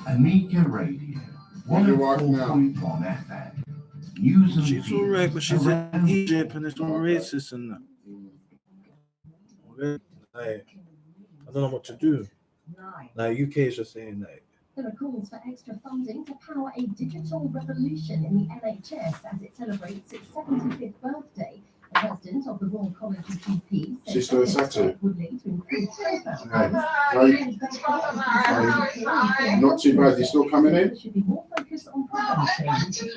[SPEAKER 1] Amiga Radio.
[SPEAKER 3] What's your wife now?
[SPEAKER 1] 104.1 FM. News and
[SPEAKER 4] She's alright, but she's in Egypt and it's all racist and that. Like, I don't know what to do. Like, UK is just saying, like,
[SPEAKER 5] There are calls for extra funding to power a digital revolution in the NHS as it celebrates its 75th birthday. The president of the Royal College of GPs said
[SPEAKER 3] Sister Satu.
[SPEAKER 5] would lead to improved
[SPEAKER 3] Not too bad. You still coming in?
[SPEAKER 5] should be more focused on prevention.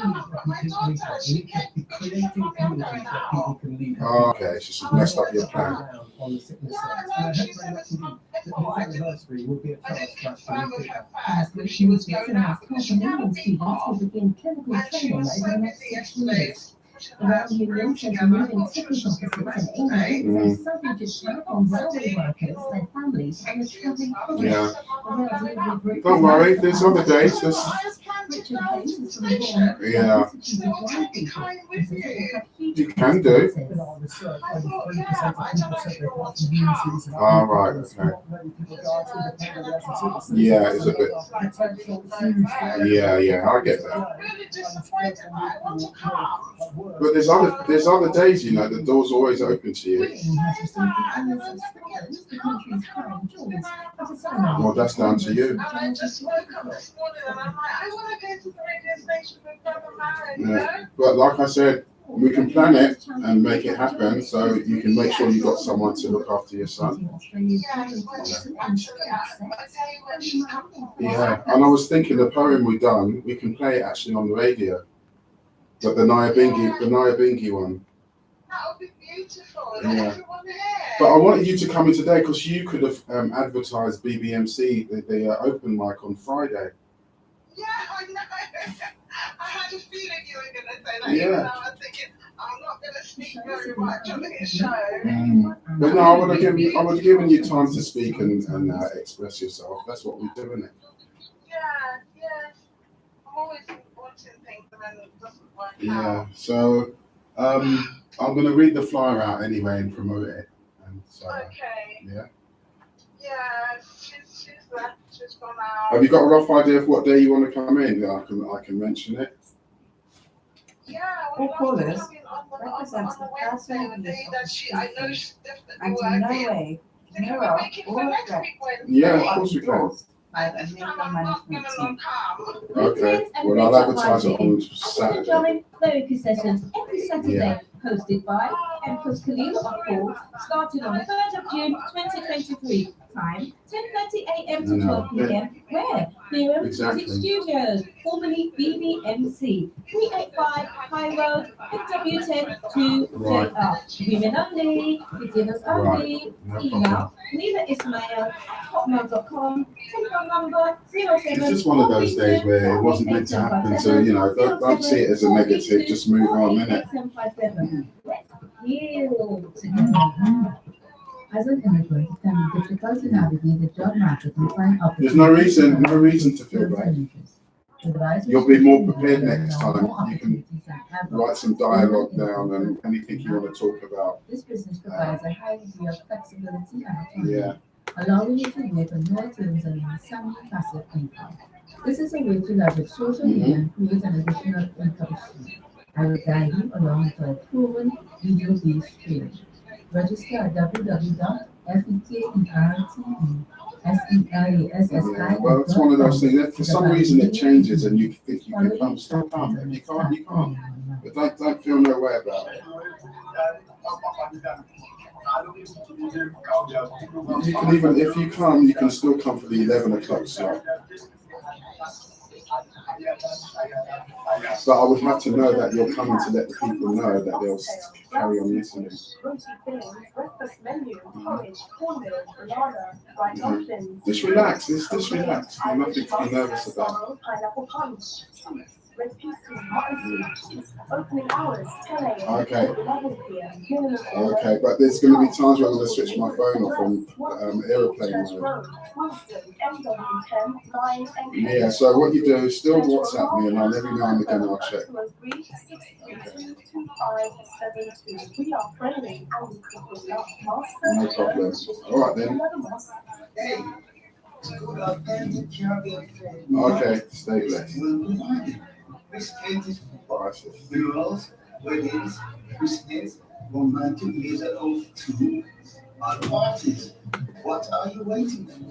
[SPEAKER 3] Oh, okay. She's just messed up your plan.
[SPEAKER 6] On the sickness side. And I hope very much indeed that his anniversary will be a chance for us to look at that.
[SPEAKER 5] As she was announced, 500,000 students will begin clinical training over the next 6 years. The Royal Union says moving sickness officers in England is a savage attack on railway workers, their families, and the travelling public.
[SPEAKER 3] Yeah.
[SPEAKER 5] The Rail Delivery Group
[SPEAKER 3] Don't worry. There's other days. There's...
[SPEAKER 5] Richard Hayes is from the Royal
[SPEAKER 3] Yeah.
[SPEAKER 5] Institute of Blind People and says it will have huge
[SPEAKER 3] You can do.
[SPEAKER 5] consequences.
[SPEAKER 6] In our research, over 3% of people said they've got communities and
[SPEAKER 3] Oh, right, okay.
[SPEAKER 6] not many people go to the people as a citizen.
[SPEAKER 3] Yeah, it's a bit.
[SPEAKER 6] Potential huge
[SPEAKER 3] Yeah, I get that. But there's other days, you know, the door's always open to you.
[SPEAKER 5] Britain has received the honours of Scotland, the country's crown jewels, at a ceremony.
[SPEAKER 3] Well, that's down to you.
[SPEAKER 2] I just woke up this morning and I'm like, I want to go to the radio station with Brother Married, you
[SPEAKER 3] Yeah.
[SPEAKER 2] know?
[SPEAKER 3] But like I said, we can plan it and make it happen so you can make sure you've got someone to look after your son. Yeah, and I was thinking the poem we done, we can play it actually on the radio. But the Nyabingi one.
[SPEAKER 2] That would be beautiful.
[SPEAKER 3] Yeah.
[SPEAKER 2] Everyone here.
[SPEAKER 3] But I wanted you to come in today because you could have advertised BBMC, the open mic on Friday.
[SPEAKER 2] Yeah, I know. I had a feeling you were going to say that.
[SPEAKER 3] Yeah.
[SPEAKER 2] Even though I was thinking, I'm not going to speak very much on his show.
[SPEAKER 3] But no, I would have given you time to speak and express yourself. That's what we do, isn't it?
[SPEAKER 2] Yeah. I'm always wanting things and then it doesn't work
[SPEAKER 3] Yeah.
[SPEAKER 2] out.
[SPEAKER 3] So I'm going to read the flyer out anyway and promote it. And so,
[SPEAKER 2] Okay.
[SPEAKER 3] yeah.
[SPEAKER 2] Yeah, she's left. She's gone out.
[SPEAKER 3] Have you got a rough idea of what day you want to come in? I can mention it.
[SPEAKER 2] Yeah,
[SPEAKER 7] Who
[SPEAKER 2] we'd love
[SPEAKER 7] called
[SPEAKER 2] to
[SPEAKER 7] us?
[SPEAKER 2] come in on
[SPEAKER 7] Represents
[SPEAKER 2] the
[SPEAKER 7] the
[SPEAKER 2] Wednesday, the
[SPEAKER 7] person
[SPEAKER 2] day that I know she's definitely
[SPEAKER 7] And in no
[SPEAKER 2] working.
[SPEAKER 7] way,
[SPEAKER 2] So can we
[SPEAKER 7] mirror,
[SPEAKER 2] make it for
[SPEAKER 7] or
[SPEAKER 2] next
[SPEAKER 7] threat
[SPEAKER 2] week Wednesday?
[SPEAKER 3] Yeah, of course we can.
[SPEAKER 7] by the
[SPEAKER 2] This
[SPEAKER 7] Amiga
[SPEAKER 2] time I'm not
[SPEAKER 7] management
[SPEAKER 2] gonna
[SPEAKER 7] team.
[SPEAKER 2] come.
[SPEAKER 3] Okay. Well, I'll advertise it on Saturday.
[SPEAKER 5] Join focus sessions every Saturday,
[SPEAKER 3] Yeah.
[SPEAKER 5] hosted by Empress Khalil of Court, starting on the 3rd of June 2023. Time 10:30 a.m. to 12 p.m. Where? Here at
[SPEAKER 3] Exactly.
[SPEAKER 5] Music Studios, formerly BBMC, 385 High Road, FW10
[SPEAKER 3] Right.
[SPEAKER 5] 2JR. Women only, beginners only.
[SPEAKER 3] No
[SPEAKER 5] Email
[SPEAKER 3] problem.
[SPEAKER 5] Nina Ismail, hotmail.com, telephone number 07.
[SPEAKER 3] It's just one of those days where it wasn't meant to happen. So, you know, don't see it as a negative. Just move on, innit?
[SPEAKER 5] Let's heal together. As an immigrant, it can be difficult to navigate the job market and find
[SPEAKER 3] There's
[SPEAKER 5] opportunities.
[SPEAKER 3] no reason to feel bad. You'll be more prepared next time. You can write some dialogue down and anything you want to talk about.
[SPEAKER 5] This business provides a high degree of flexibility and autonomy,
[SPEAKER 3] Yeah.
[SPEAKER 5] allowing you to work on your terms and in some passive income. This is a way to leverage social media and create an additional income stream. I will guide you along with a proven video-based training. Register at
[SPEAKER 3] Yeah, well, it's one of those things. If for some reason it changes and you think you can come, still come. If you can't, you can't. But don't feel no way about it. You can even, if you come, you can still come for the 11 o'clock slot. But I would have to know that you're coming to let the people know that they'll carry on listening. Just relax. Just relax. There's nothing to be nervous about. Okay. Okay, but there's going to be times where I'm going to switch my phone off from airplane mode. Yeah, so what you do is still WhatsApp me, and I'll every now and again I'll check. Okay. No problem. All right then. Okay, stay blessed.
[SPEAKER 1] Funerals, weddings, Christmas, romantic leisure of two, and parties. What are you waiting for?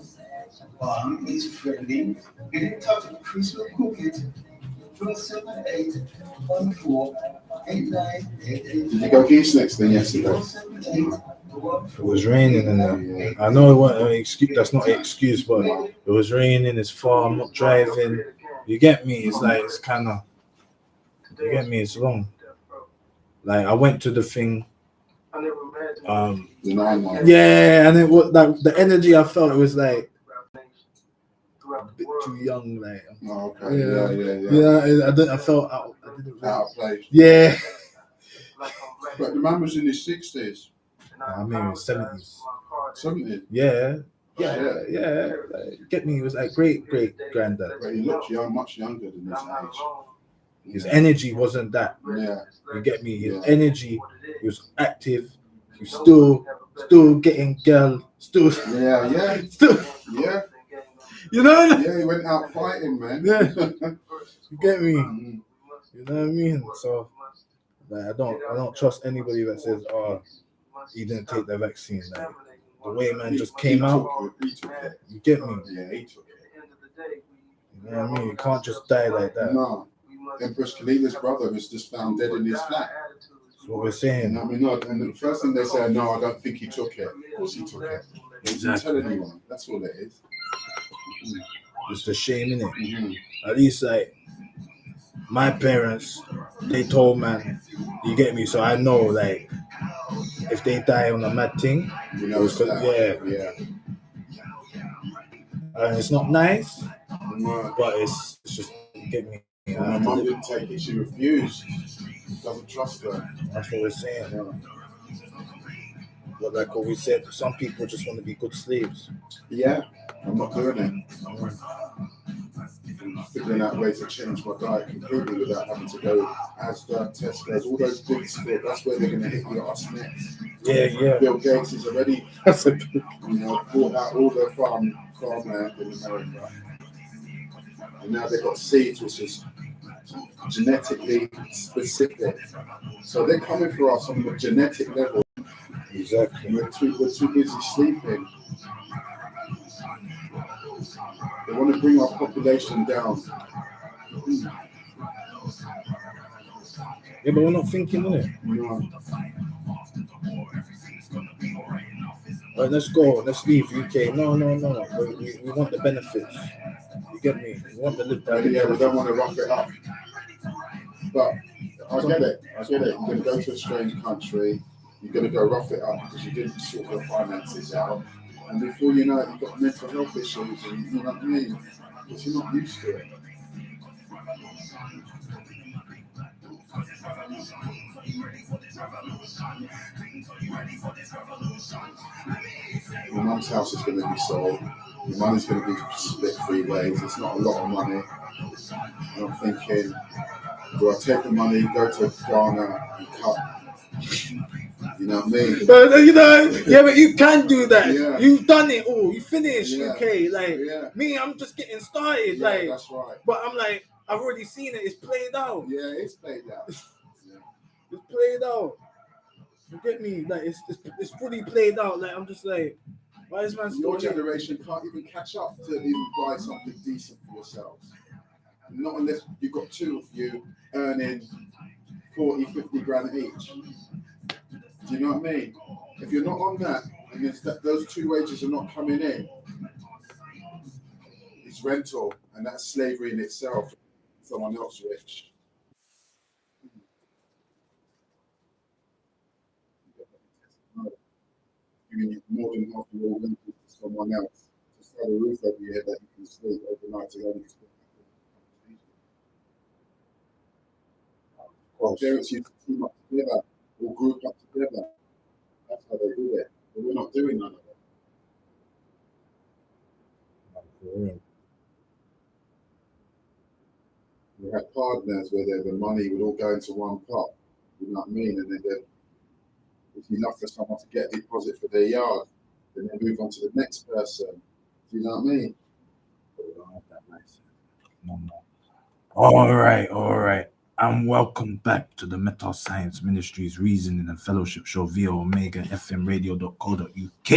[SPEAKER 1] One is friendly. Get in touch with Chris will cook it. 078148988.
[SPEAKER 3] Did you go geese next then yesterday?
[SPEAKER 4] It was raining and I know it wasn't an excuse. That's not an excuse, but it was raining. It's far. I'm not driving. You get me? It's like it's kind of. You get me? It's long. Like I went to the thing. Yeah, and it was like the energy I felt. It was like a bit too young. Like.
[SPEAKER 3] Oh, okay. Yeah.
[SPEAKER 4] Yeah, I felt out. I didn't.
[SPEAKER 3] Out of place.
[SPEAKER 4] Yeah.
[SPEAKER 3] But the man was in his 60s.
[SPEAKER 4] I mean, 70s.
[SPEAKER 3] 70s?
[SPEAKER 4] Yeah. Like, get me? It was like great granddad.
[SPEAKER 3] But he looked young, much younger than his age.
[SPEAKER 4] His energy wasn't that.
[SPEAKER 3] Yeah.
[SPEAKER 4] You get me? His energy, he was active. He was still getting girl. Still.
[SPEAKER 3] Yeah.
[SPEAKER 4] Still.
[SPEAKER 3] Yeah.
[SPEAKER 4] You know?
[SPEAKER 3] Yeah, he went out fighting, man.
[SPEAKER 4] Yeah. You get me? You know what I mean? So, like, I don't trust anybody that says, "Oh, he didn't take the vaccine." Like, the way man just came out.
[SPEAKER 3] He took it.
[SPEAKER 4] You get me?
[SPEAKER 3] Yeah, he took it.
[SPEAKER 4] You know what I mean? You can't just die like that.
[SPEAKER 3] No. Empress Khalila's brother was just found dead in his flat.
[SPEAKER 4] That's what we're saying.
[SPEAKER 3] I mean, no, and the first thing they said, no, I don't think he took it. Of course he took it. He didn't tell anyone. That's all it is.
[SPEAKER 4] It's a shame, innit?
[SPEAKER 3] Mm-hmm.
[SPEAKER 4] At least, like, my parents, they told man, you get me? So I know, like, if they die on a mad thing,
[SPEAKER 3] you know, it's
[SPEAKER 4] yeah. It's not nice, but it's just, you get me?
[SPEAKER 3] My mum didn't take it, she refused. Doesn't trust her.
[SPEAKER 4] That's what we're saying. But like what we said, some people just want to be good slaves.
[SPEAKER 3] Yeah, I'm not doing it. I'm figuring out ways to change my diet completely without having to go Asda, Tesco's, all those big stores. That's where they're going to hit your ass next.
[SPEAKER 4] Yeah.
[SPEAKER 3] Bill Gates is already, bought out all their farmland in America. And now they've got seeds which is genetically specific. So they're coming for us on the genetic level.
[SPEAKER 4] Exactly.
[SPEAKER 3] We're too busy sleeping. They want to bring our population down.
[SPEAKER 4] Yeah, but we're not thinking, innit?
[SPEAKER 3] No.
[SPEAKER 4] Right, let's go. Let's leave UK. No. We want the benefits. You get me? We want the live by the
[SPEAKER 3] we don't want to rough it up. But I get it. You're going to go to a strange country. You're going to go rough it up because you didn't sort your finances out. And before you know it, you've got mental health issues. And you know what I mean? Because you're not used to it. Your mum's house is going to be sold. Your money's going to be split 3 ways. It's not a lot of money. And I'm thinking, do I take the money, go to Ghana and cut? You know what I mean?
[SPEAKER 4] But you can do that. Yeah. You've done it all. you finished,
[SPEAKER 3] Yeah.
[SPEAKER 4] UK. Like
[SPEAKER 3] Yeah.
[SPEAKER 4] me, I'm just getting started.
[SPEAKER 3] Yeah,
[SPEAKER 4] Like,
[SPEAKER 3] that's right.
[SPEAKER 4] but I'm like, I've already seen it. It's played out.
[SPEAKER 3] Yeah, it's played out. Yeah.
[SPEAKER 4] It's played out. You get me? Like it's fully played out. Like I'm just like, why is man still
[SPEAKER 3] Your
[SPEAKER 4] here?
[SPEAKER 3] generation can't even catch up to even buy something decent for yourselves. Not unless you've got two of you earning 40, 50 grand each. Do you know what I mean? If you're not on that, and it's that those two wages are not coming in, it's rental, and that's slavery in itself. Someone else rich. Giving you more than half your wages to someone else to sell a roof over your head that you can sleep overnight to only parents used to team up together or group up together. That's how they do it. But we're not doing none of that. We had partners where the money would all go into one pot. You know what I mean? And then it's enough for someone to get a deposit for their yard. Then they move on to the next person. Do you know what I mean?
[SPEAKER 4] All right. And welcome back to the Metal Science Ministries Reasoning and Fellowship Show via Omega FM Radio.co.uk,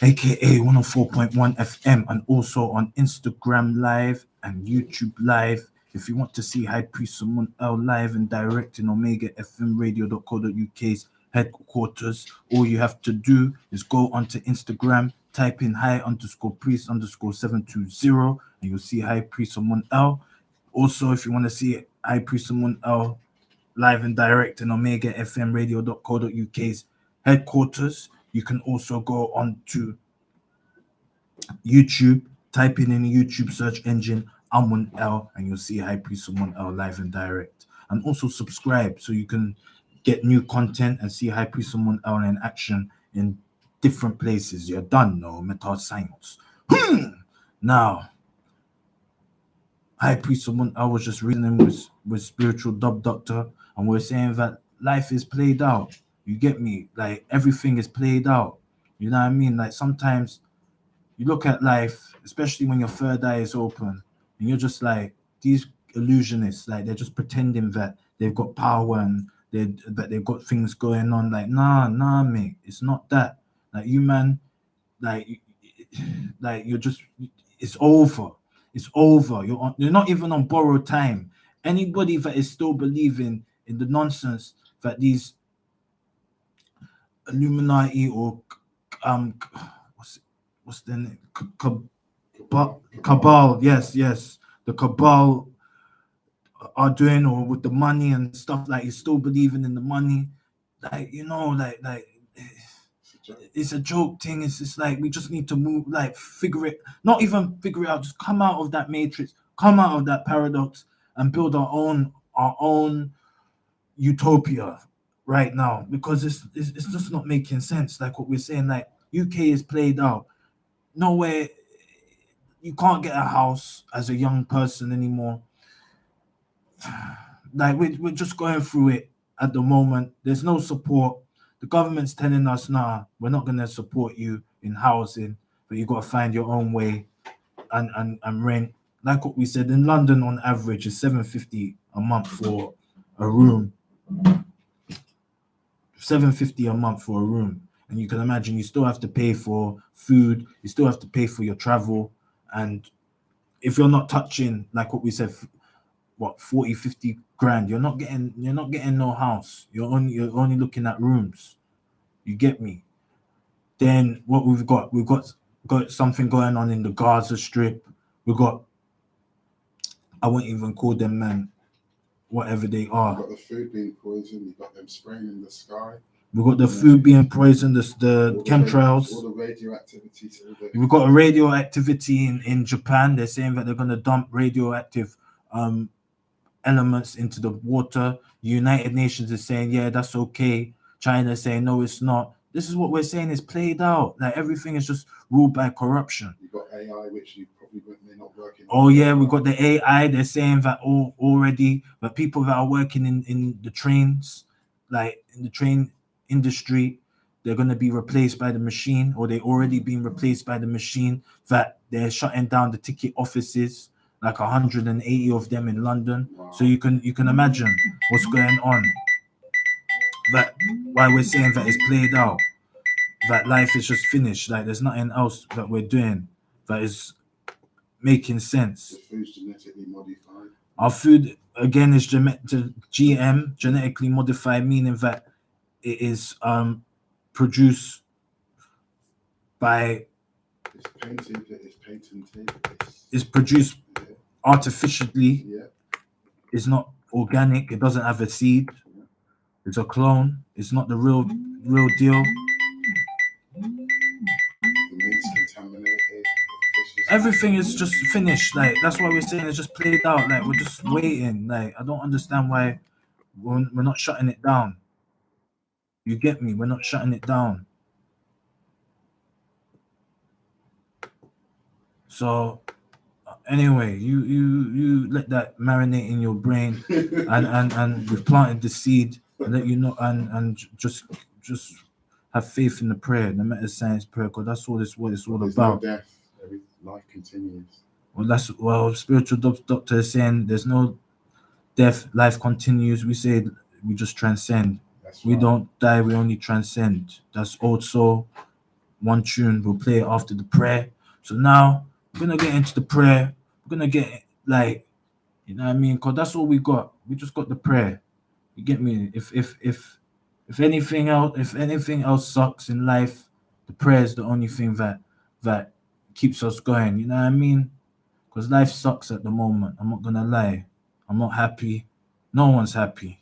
[SPEAKER 4] aka 104.1 FM, and also on Instagram Live and YouTube Live. If you want to see High Priest Amun live and direct in Omega FM Radio.co.uk's headquarters, all you have to do is go onto Instagram, type in high_priest_720, and you'll see High Priest Amun. Also, if you want to see High Priest Amun live and direct in Omega FM Radio.co.uk's headquarters, you can also go on to YouTube, type in the YouTube search engine Amun and you'll see High Priest Amun live and direct. And also subscribe so you can get new content and see High Priest Amun in action in different places. You're done, no Metal Science. Now, High Priest Amun was just reasoning with Spiritual Dub Doctor, and we're saying that life is played out. You get me? Like everything is played out. You know what I mean? Like sometimes you look at life, especially when your third eye is open, and you're just like, these illusionists, like they're just pretending that they've got power and that they've got things going on. Like, nah, mate, it's not that. Like you, man, like you're just, it's over. It's over. You're not even on borrowed time. Anybody that is still believing in the nonsense that these Illuminati or what's the name? Cabal, yes, the cabal are doing, or with the money and stuff, like you're still believing in the money, like it's a joke thing. It's just like we just need to move, like not even figure it out, just come out of that matrix, come out of that paradox, and build our own utopia right now, because it's just not making sense. Like what we're saying, like UK is played out. Nowhere, you can't get a house as a young person anymore. Like we're just going through it at the moment. There's no support. The government's telling us, nah, we're not going to support you in housing, but you got to find your own way and rent. Like what we said, in London on average is $750 a month for a room. $750 a month for a room. And you can imagine you still have to pay for food, you still have to pay for your travel. And if you're not touching, like what we said, 40, 50 grand, you're not getting no house. You're only looking at rooms. You get me? Then what we've got something going on in the Gaza Strip. We've got, I won't even call them, man, whatever they are.
[SPEAKER 3] You've got the food being poisoned, you've got them spraying in the sky.
[SPEAKER 4] We've got the food being poisoned, the chemtrails.
[SPEAKER 3] All the radioactivity.
[SPEAKER 4] We've got a radioactivity in Japan. They're saying that they're going to dump radioactive elements into the water. United Nations is saying, yeah, that's okay. China is saying, no, it's not. This is what we're saying is played out. Like everything is just ruled by corruption.
[SPEAKER 3] You've got AI, which you probably may not work in.
[SPEAKER 4] Oh yeah, we've got the AI. They're saying that already, but people that are working in the trains, like in the train industry, they're going to be replaced by the machine, or they already been replaced by the machine, that they're shutting down the ticket offices, like 180 of them in London.
[SPEAKER 3] Wow.
[SPEAKER 4] So you can imagine what's going on. That why we're saying that it's played out, that life is just finished, like there's nothing else that we're doing that is making sense.
[SPEAKER 3] The food's genetically modified.
[SPEAKER 4] Our food again is GM, genetically modified, meaning that it is produced by
[SPEAKER 3] It's patented.
[SPEAKER 4] is produced
[SPEAKER 3] Yeah.
[SPEAKER 4] artificially.
[SPEAKER 3] Yeah.
[SPEAKER 4] It's not organic. It doesn't have a seed. It's a clone. It's not the real deal.
[SPEAKER 3] The meat's contaminated. The fish is
[SPEAKER 4] Everything is just finished. Like that's why we're saying it's just played out. Like we're just waiting. Like I don't understand why we're not shutting it down. You get me? We're not shutting it down. So anyway, you let that marinate in your brain, and we've planted the seed, and let you know, and just have faith in the prayer, no matter science prayer, because that's what it's all
[SPEAKER 3] There's
[SPEAKER 4] about.
[SPEAKER 3] no death. Life continues.
[SPEAKER 4] Well, spiritual doctor is saying there's no death, life continues. We say we just transcend.
[SPEAKER 3] That's
[SPEAKER 4] We
[SPEAKER 3] right.
[SPEAKER 4] don't die, we only transcend. That's also one tune. We'll play it after the prayer. So now we're gonna get into the prayer. We're gonna get like, you know what I mean? Because that's all we got. We just got the prayer. You get me? If anything else sucks in life, the prayer is the only thing that keeps us going. You know what I mean? Because life sucks at the moment. I'm not gonna lie. I'm not happy. No one's happy.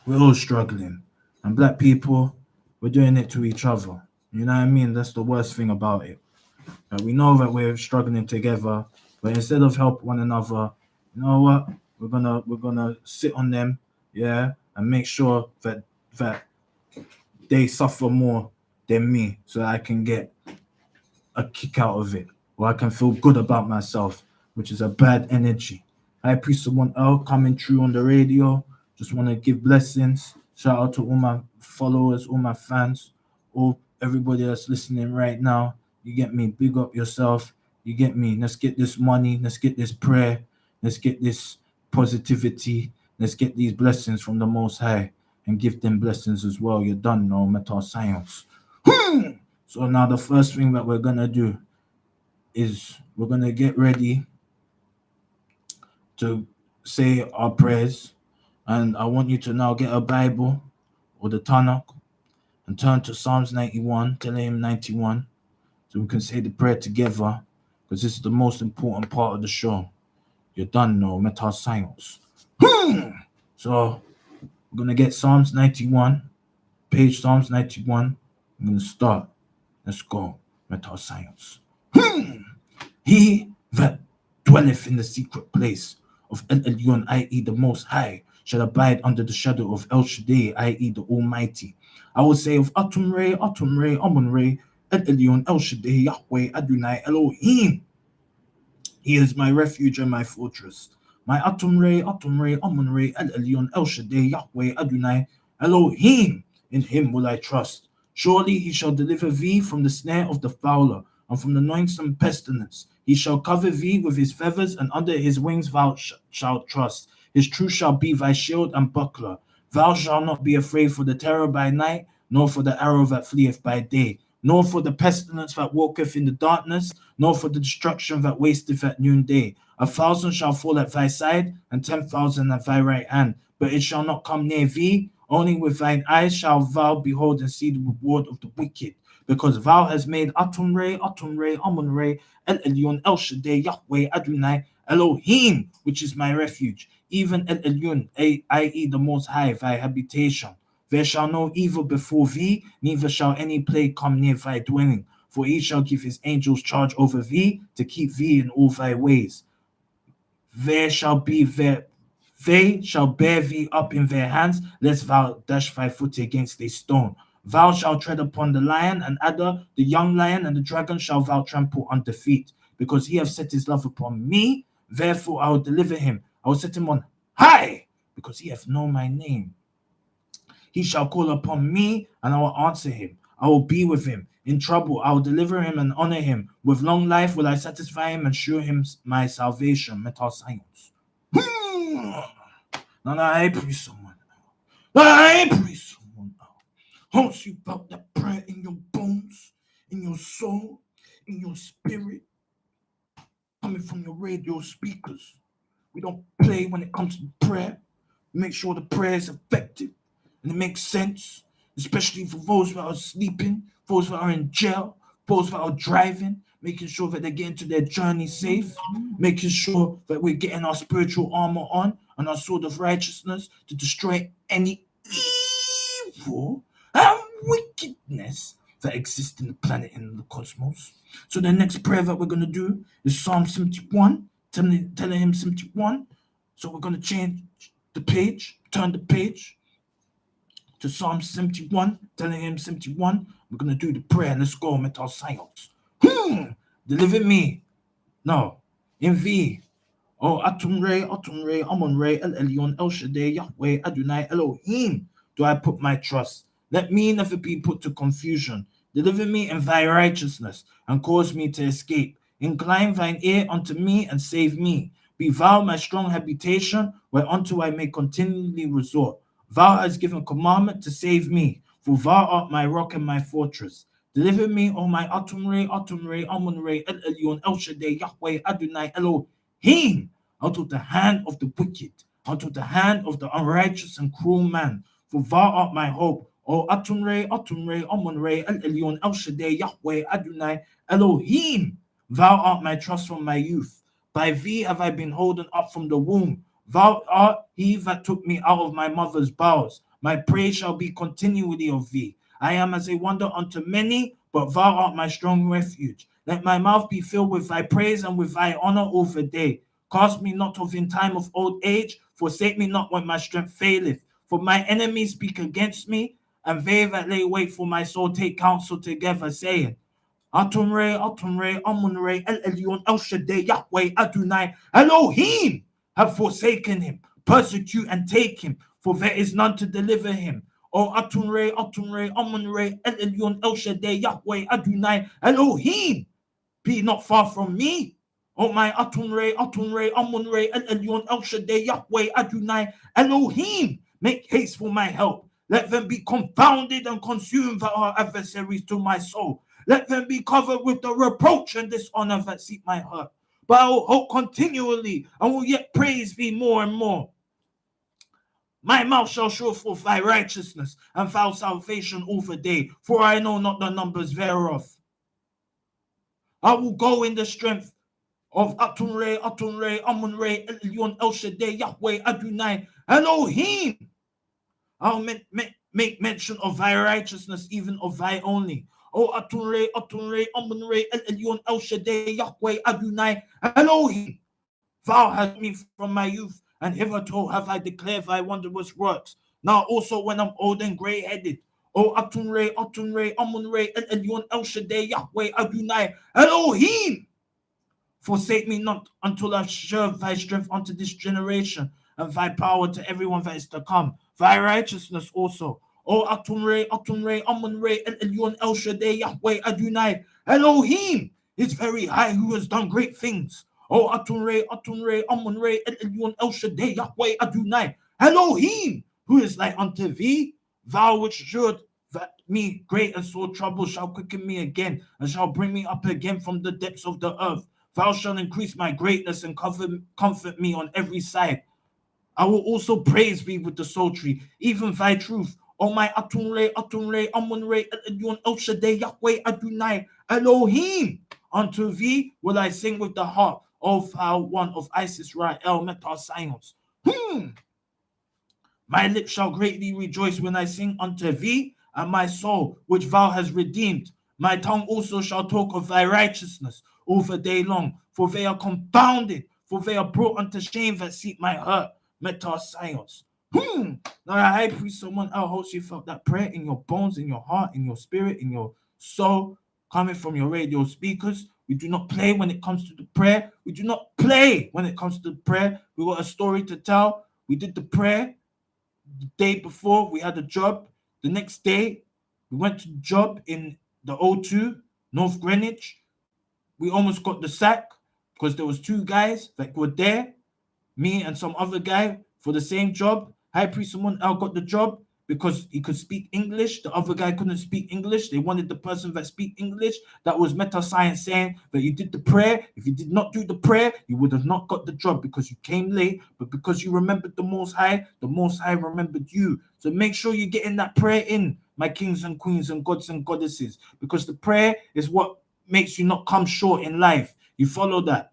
[SPEAKER 4] We're all struggling. And black people, we're doing it to each other. You know what I mean? That's the worst thing about it. We know that we're struggling together, but instead of help one another, you know what? We're gonna sit on them, yeah, and make sure that they suffer more than me, so I can get a kick out of it, or I can feel good about myself, which is a bad energy. I appreciate someone else coming through on the radio. Just want to give blessings. Shout out to all my followers, all my fans, all everybody that's listening right now. You get me? Big up yourself. You get me? Let's get this money. Let's get this prayer. Let's get this positivity. Let's get these blessings from the Most High and give them blessings as well. You're done, no metal science. So now the first thing that we're gonna do is we're gonna get ready to say our prayers, and I want you to now get a Bible or the Tanakh and turn to Psalms 91, Tehillim 91, so we can say the prayer together, because this is the most important part of the show. You're done, no metal science. So we're gonna get Psalms 91, page Psalms 91. I'm gonna start. Let's go. Metal science. He that dwelleth in the secret place of El Elyon, i.e., the Most High, shall abide under the shadow of El Shaddai, i.e., the Almighty. I will say of Atum Re, Amun Re, El Elyon, El Shaddai, Yahweh, Adonai, Elohim. He is my refuge and my fortress. My Atum Re, Amun Re, El Elyon, El Shaddai, Yahweh, Adonai, Elohim. In him will I trust. Surely he shall deliver thee from the snare of the fowler and from the noisome pestilence. He shall cover thee with his feathers, and under his wings thou shalt trust. His truth shall be thy shield and buckler. Thou shalt not be afraid for the terror by night, nor for the arrow that fleeth by day, nor for the pestilence that walketh in the darkness, nor for the destruction that wasteth at noonday. 1,000 shall fall at thy side, and 10,000 at thy right hand, but it shall not come near thee. Only with thine eyes shall thou behold and see the reward of the wicked, because thou hast made Atum Re, Amun Re, El Elyon, El Shaddai, Yahweh, Adonai, Elohim, which is my refuge, even El Elyon, i.e. the Most High, thy habitation. There shall no evil befall thee, neither shall any plague come near thy dwelling. For he shall give his angels charge over thee, to keep thee in all thy ways. They shall bear thee up in their hands, lest thou dash thy foot against a stone. Thou shalt tread upon the lion and adder, the young lion and the dragon shall thou trample under feet. Because he hath set his love upon me, therefore I will deliver him. I will set him on high, because he hath known my name. He shall call upon me, and I will answer him. I will be with him. In trouble, I will deliver him and honor him. With long life will I satisfy him and show him my salvation. Metal science. Now I pray someone. I pray someone. Once you felt that prayer in your bones, in your soul, in your spirit, coming from your radio speakers. We don't play when it comes to prayer. We make sure the prayer is effective and it makes sense, especially for those that are sleeping, those that are in jail, those that are driving, making sure that they get into their journey safe, making sure that we're getting our spiritual armor on and our sword of righteousness to destroy any evil and wickedness that exists in the planet and in the cosmos. So the next prayer that we're going to do is Psalm 71, telling him 71. So we're going to change the page, turn the page to Psalm 71, telling him 71. We're going to do the prayer. Let's go, mental science. Deliver me. No, in V. Oh, Atum Re, Amun Re, El Elyon, El Shaddai, Yahweh, Adonai, Elohim. Do I put my trust? Let me never be put to confusion. Deliver me in thy righteousness, and cause me to escape. Incline thine ear unto me, and save me. Be thou my strong habitation, whereunto I may continually resort. Thou hast given commandment to save me, for thou art my rock and my fortress. Deliver me, O my Atum Re, Amun Re, El Elyon, El Shaddai, Yahweh, Adonai, Elohim, out of the hand of the wicked, out of the hand of the unrighteous and cruel man. For thou art my hope. O Atum Re, Amun Re, El Elyon, El Shaddai, Yahweh, Adonai, Elohim. Thou art my trust from my youth. By thee have I been holden up from the womb. Thou art he that took me out of my mother's bowels. My praise shall be continually of thee. I am as a wonder unto many, but thou art my strong refuge. Let my mouth be filled with thy praise and with thy honor all the day. Cast me not off in time of old age, forsake me not when my strength faileth. For my enemies speak against me, and they that lay wait for my soul take counsel together, saying, Atum Re, Amun Re, El Elyon, El Shaddai, Yahweh, Adonai, Elohim have forsaken him. Persecute and take him, for there is none to deliver him. O Atum Re, Amun Re, El Elyon, El Shaddai, Yahweh, Adonai, Elohim, be not far from me. O my Atum Re, Amun Re, El Elyon, El Shaddai, Yahweh, Adonai, Elohim, make haste for my help. Let them be confounded and consumed that are adversaries to my soul. Let them be covered with the reproach and dishonor that seek my hurt. But I will hope continually and will yet praise thee more and more. My mouth shall show forth thy righteousness and thy salvation all the day, for I know not the numbers thereof. I will go in the strength of Atum Re, Amun Re, El Elyon, El Shaddai, Yahweh, Adonai, Elohim. I'll make mention of thy righteousness, even of thy only. O Atum Re, Amun Re, El Elyon, El Shaddai, Yahweh, Adonai, Elohim. Thou hast me from my youth, and hitherto have I declared thy wondrous works. Now also when I'm old and grey-headed, O Atum Re, Amun Re, El Elyon, El Shaddai, Yahweh, Adonai, Elohim. Forsake me not until I show thy strength unto this generation, and thy power to everyone that is to come. Thy righteousness also. O Atum Re, Amun Re, El Elyon, El Shaddai, Yahweh, Adonai, Elohim is very high, who has done great things. O Atum Re, Amun Re, El Elyon, El Shaddai, Yahweh, Adonai, Elohim, who is like unto thee? Thou which should that me great and sore trouble shall quicken me again, and shall bring me up again from the depths of the earth. Thou shalt increase my greatness and comfort me on every side. I will also praise thee with the psaltery, even thy truth. O my Atum Re, Amun Re, El Elyon, El Shaddai, Yahweh, Adonai, Elohim. Unto thee will I sing with the harp, O thou one of Isis, Ra'el, Meta, Science. My lips shall greatly rejoice when I sing unto thee, and my soul, which thou hast redeemed. My tongue also shall talk of thy righteousness all the day long, for they are confounded, for they are brought unto shame that seek my hurt. Meta science. Now the high priest, someone else, hopes you felt that prayer in your bones, in your heart, in your spirit, in your soul, coming from your radio speakers. We do not play when it comes to the prayer. We do not play when it comes to the prayer. We got a story to tell. We did the prayer. the day before we had a job. The next day we went to the job in the O2, North Greenwich. We almost got the sack because there was two guys that were there, me and some other guy for the same job. High Priest Amun got the job because he could speak English. The other guy couldn't speak English. They wanted the person that speak English. That was meta science saying that you did the prayer. If you did not do the prayer, you would have not got the job because you came late. But because you remembered the Most High remembered you. So make sure you're getting that prayer in, my kings and queens and gods and goddesses, because the prayer is what makes you not come short in life. You follow that.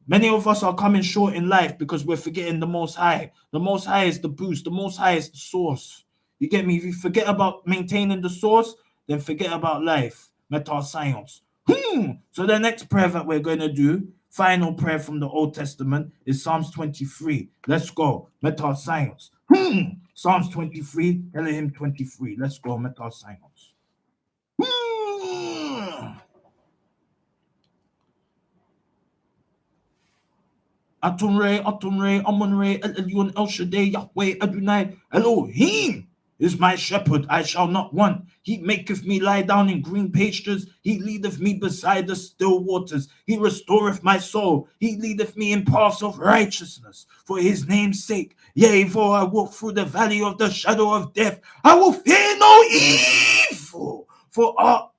[SPEAKER 4] Many of us are coming short in life because we're forgetting the Most High. The Most High is the boost. The Most High is the source. You get me? If you forget about maintaining the source, then forget about life. Meta science. So the next prayer that we're going to do, final prayer from the Old Testament, is Psalms 23. Let's go. Meta science. Psalms 23, Elohim 23. Let's go. Meta science. Amun El Elyon, El Shaddai, Yahweh, Adonai, Elohim is my shepherd, I shall not want. He maketh me lie down in green pastures. He leadeth me beside the still waters. He restoreth my soul. He leadeth me in paths of righteousness for his name's sake. Yea, though I walk through the valley of the shadow of death, I will fear no evil, for art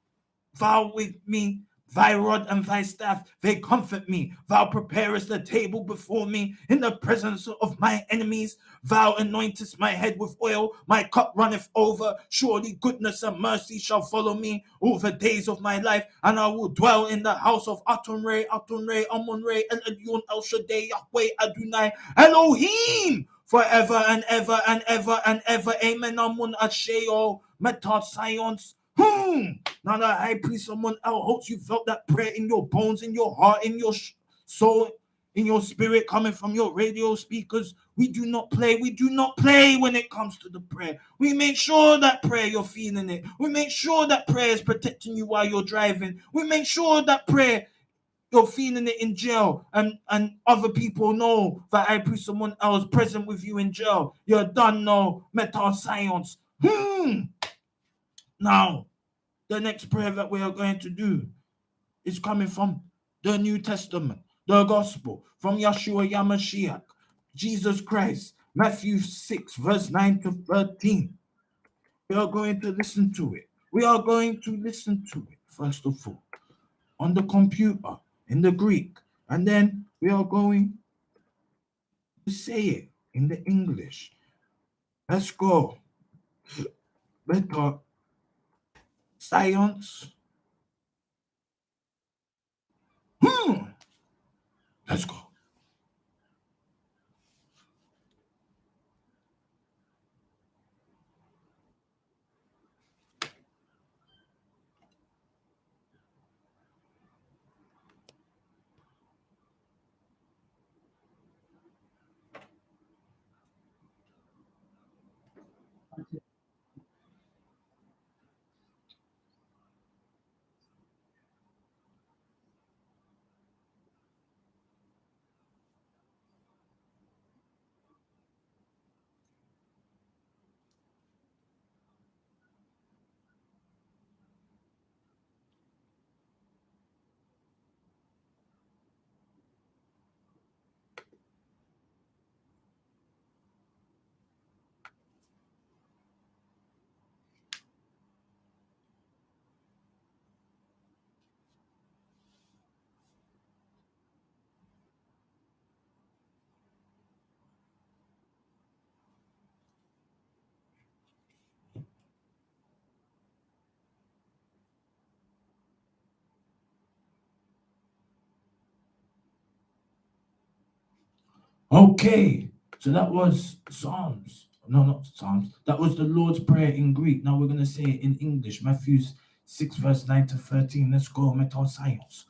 [SPEAKER 4] thou with me. Thy rod and thy staff, they comfort me. Thou preparest a table before me in the presence of my enemies. Thou anointest my head with oil, my cup runneth over. Surely goodness and mercy shall follow me all the days of my life, and I will dwell in the house of Amun-Re, Amun-Re, El Elyon, El Shaddai, Yahweh, Adonai, Elohim, forever and ever and ever and ever. Amen. Amun Asheo, Metat Science. Now the high priest, someone else, hopes you felt that prayer in your bones, in your heart, in your soul, in your spirit, coming from your radio speakers. We do not play. We do not play when it comes to the prayer. We make sure that prayer, you're feeling it. We make sure that prayer is protecting you while you're driving. We make sure that prayer, you're feeling it in jail, and other people know that high priest, someone else present with you in jail. You're done now. Meta science. Now, the next prayer that we are going to do is coming from the New Testament, the Gospel, from Yeshua Yamashiach, Jesus Christ, Matthew 6, verse 9 to 13. We are going to listen to it. We are going to listen to it, first of all, on the computer, in the Greek. And then we are going to say it in the English. Let's go. Better science. Let's go. Okay, so that was Psalms. No, not Psalms. That was the Lord's Prayer in Greek. Now we're going to say it in English. Matthew 6, verse 9 to 13. Let's go, Meta Science.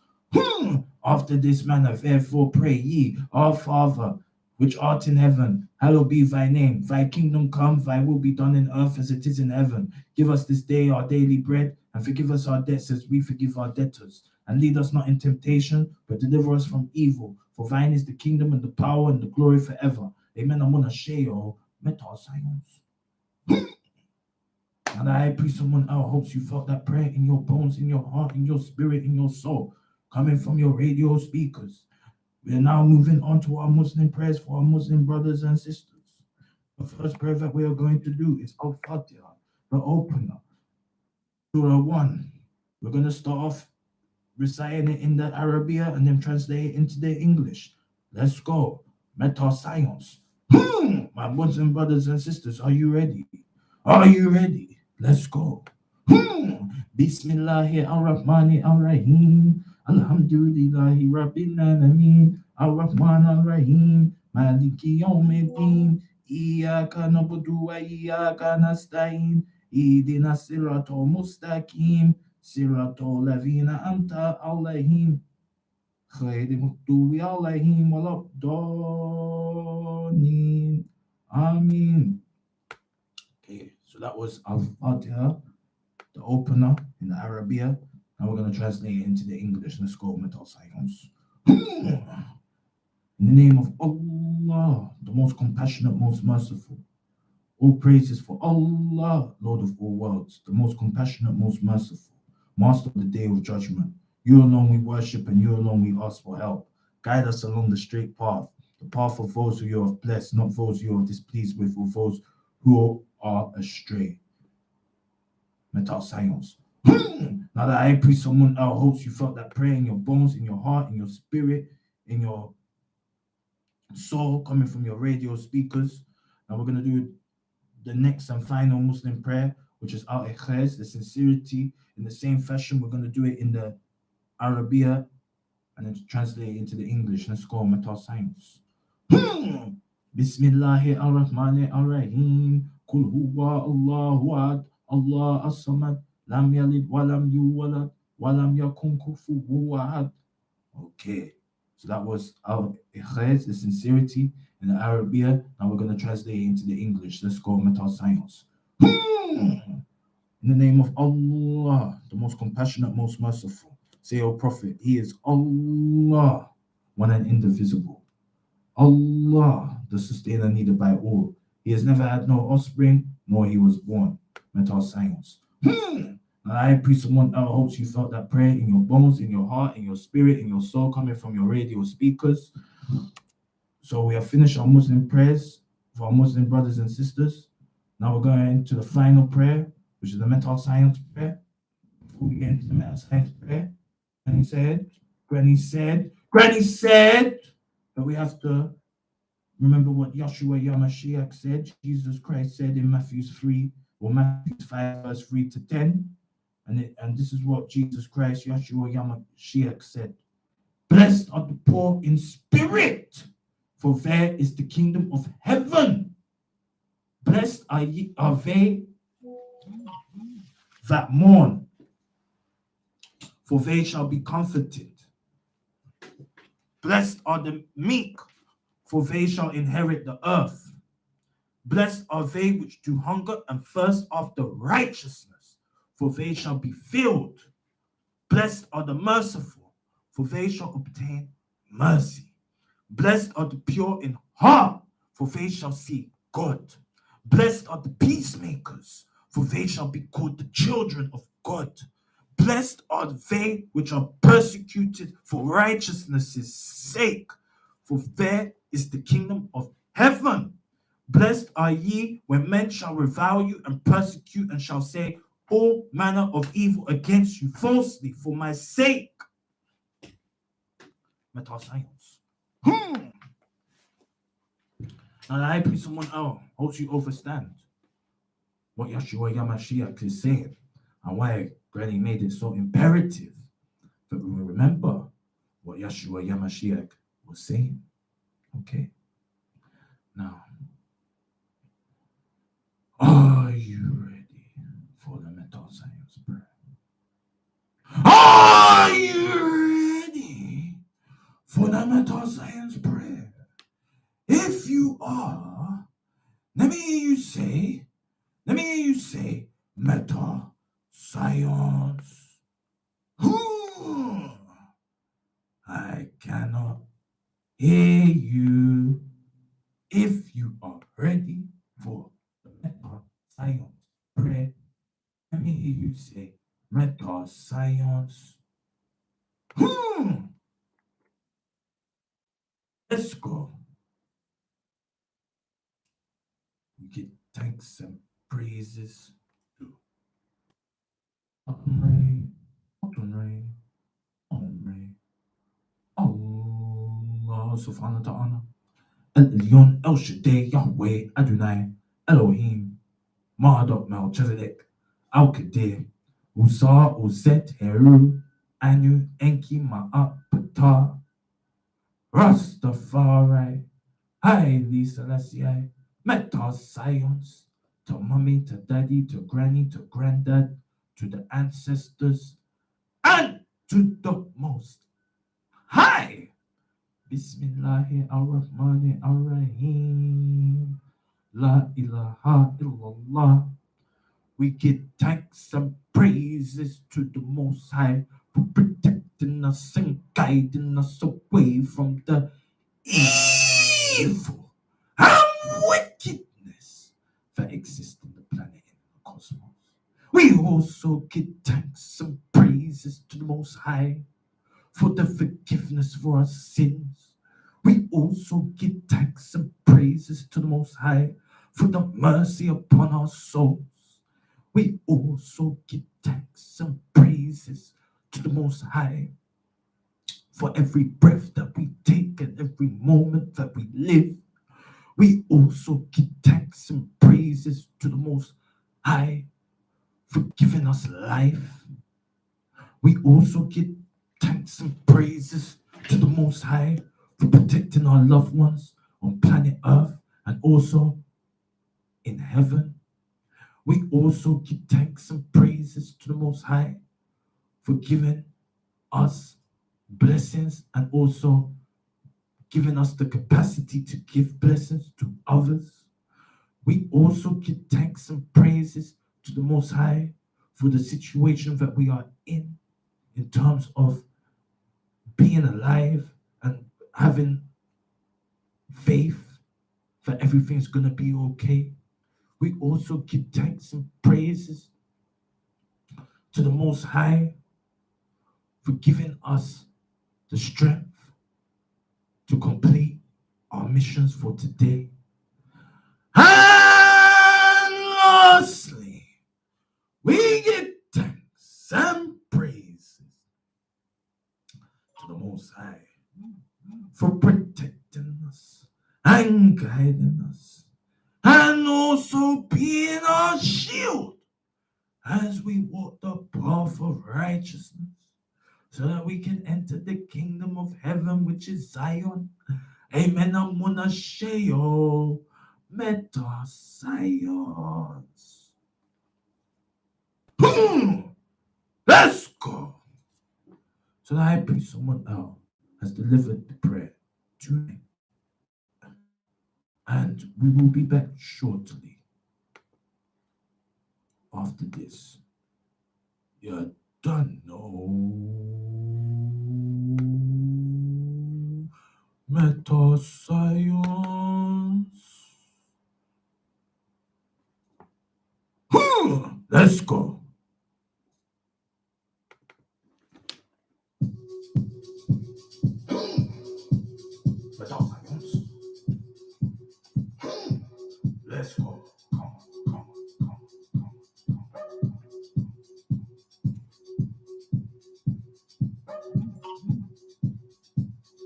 [SPEAKER 4] After this manner, therefore, pray ye, Our Father, which art in heaven, hallowed be thy name. Thy kingdom come, thy will be done in earth as it is in heaven. Give us this day our daily bread, and forgive us our debts as we forgive our debtors. And lead us not in temptation, but deliver us from evil. For thine is the kingdom and the power and the glory forever. Amen. Amun Asheo,
[SPEAKER 1] Metal science. And I pray someone else hopes you felt that prayer in your bones, in your heart, in your spirit, in your soul, coming from your radio speakers. We are now moving on to our Muslim prayers for our Muslim brothers and sisters. The first prayer that we are going to do is Al-Fatiha, the opener. Surah 1. We're going to start off reciting it in the Arabia and then translate it into the English. Let's go. Meta science. My Muslim brothers and sisters, are you ready? Are you ready? Let's go. Bismillahi ar-Rahmani ar-Rahim. Alhamdulillahi Rabbil Alameen. Ar-Rahman ar-Rahim. Maliki yawmiddin. Iyaka na'budu wa iyaka nasta'in. Ihdina siratal mustaqim. Siratal ladhina amta alayhim. Khayril maghdubi alayhim waladdallin. Ameen. Okay, so that was Al-Fatiha, the opener in the Arabia. Now we're going to translate it into the English. Let's go, Metal Science. In the name of Allah, the most compassionate, most merciful. All praises for Allah, Lord of all worlds, the most compassionate, most merciful, Master of the day of judgment. You alone we worship and you alone we ask for help. Guide us along the straight path, the path of those who you have blessed, not those you are displeased with, or those who are astray. Metal science. Now that I pray someone else hopes you felt that prayer in your bones, in your heart, in your spirit, in your soul, coming from your radio speakers. Now we're going to do the next and final Muslim prayer, which is al-ikhlas, the sincerity. In the same fashion, we're going to do it in the Arabia and then translate it into the English. Let's go, Metal science. Bismillahi ar-Rahmani ar-Rahim. Kul huwa Allahu ahad. Allah as-samad. Lam yalid wa lam yulad wa lam yakun kufuwan ahad. Okay, so that was al-ikhlas, the sincerity in the Arabia. Now we're going to translate it into the English. Let's go, Metal science. In the name of Allah, the most compassionate, most merciful. Say, O Prophet, He is Allah, one and indivisible. Allah, the sustainer needed by all. He has never had no offspring, nor he was born. Metal science. And I pray someone else hopes you felt that prayer in your bones, in your heart, in your spirit, in your soul, coming from your radio speakers. So we have finished our Muslim prayers for our Muslim brothers and sisters. Now we're going to the final prayer, which is the Metal science prayer. Before we get into the Metal science prayer, Granny said that we have to remember what Yeshua Yamashiach said. Jesus Christ said in Matthew 5, verse 3 to 10. And this is what Jesus Christ, Yeshua Yamashiach said. Blessed are the poor in spirit, for there is the kingdom of heaven. Blessed are they that mourn, for they shall be comforted. Blessed are the meek, for they shall inherit the earth. Blessed are they which do hunger and thirst after righteousness, for they shall be filled. Blessed are the merciful, for they shall obtain mercy. Blessed are the pure in heart, for they shall see God. Blessed are the peacemakers, for they shall be called the children of God. Blessed are they which are persecuted for righteousness' sake, for there is the kingdom of heaven. Blessed are ye when men shall revile you and persecute and shall say all manner of evil against you falsely for my sake. Metal science. And I pray someone else hopes you understand what Yeshua Yamashiach is saying and why Granny made it so imperative that we remember what Yeshua Yamashiach was saying. Okay? Now, are you ready for the Metal science prayer? Are you ready for the Metal science prayer? If you are, let me hear you say, Metal science. I cannot hear you. If you are ready, science. Pray. Let me hear you say meta science. Let's go. We give thanks and praises to Adonai, Adonai, Adonai, Allah subhanahu wa ta'ala. El Elyon, El Shaddai, Yahweh, Adonai, Elohim, Marduk, Melchizedek, Al Qadir, Uza, Uzet, Heru, Anu, Enki, Ma'at, Ptah, Rastafari, Haile Selassie, Meta Science, to mummy, to daddy, to granny, to granddad, to the ancestors, and to the most high. Bismillahi ar-Rahmani ar-Rahim. La ilaha illallah. We give thanks and praises to the Most High for protecting us and guiding us away from the evil and wickedness that exists on the planet and the cosmos. We also give thanks and praises to the Most High for the forgiveness for our sins. We also give thanks and praises to the Most High for the mercy upon our souls. We also give thanks and praises to the Most High for every breath that we take and every moment that we live. We also give thanks and praises to the Most High for giving us life. We also give thanks and praises to the Most High for protecting our loved ones on planet Earth and also in heaven. We also give thanks and praises to the Most High for giving us blessings and also giving us the capacity to give blessings to others. We also give thanks and praises to the Most High for the situation that we are in terms of being alive and having faith that everything's going to be okay. We also give thanks and praises to the Most High for giving us the strength to complete our missions for today. And lastly, we give thanks and praises to the Most High for protecting us and guiding us and also being our shield as we walk the path of righteousness so that we can enter the kingdom of heaven, which is Zion. Amen. Amun Asheo. Meta Science. Let's go. So the high priest, someone else, has delivered the prayer tonight. And we will be back shortly after this. You don't know. Meta Science. Let's go. Meta Science. Let's go. Come on.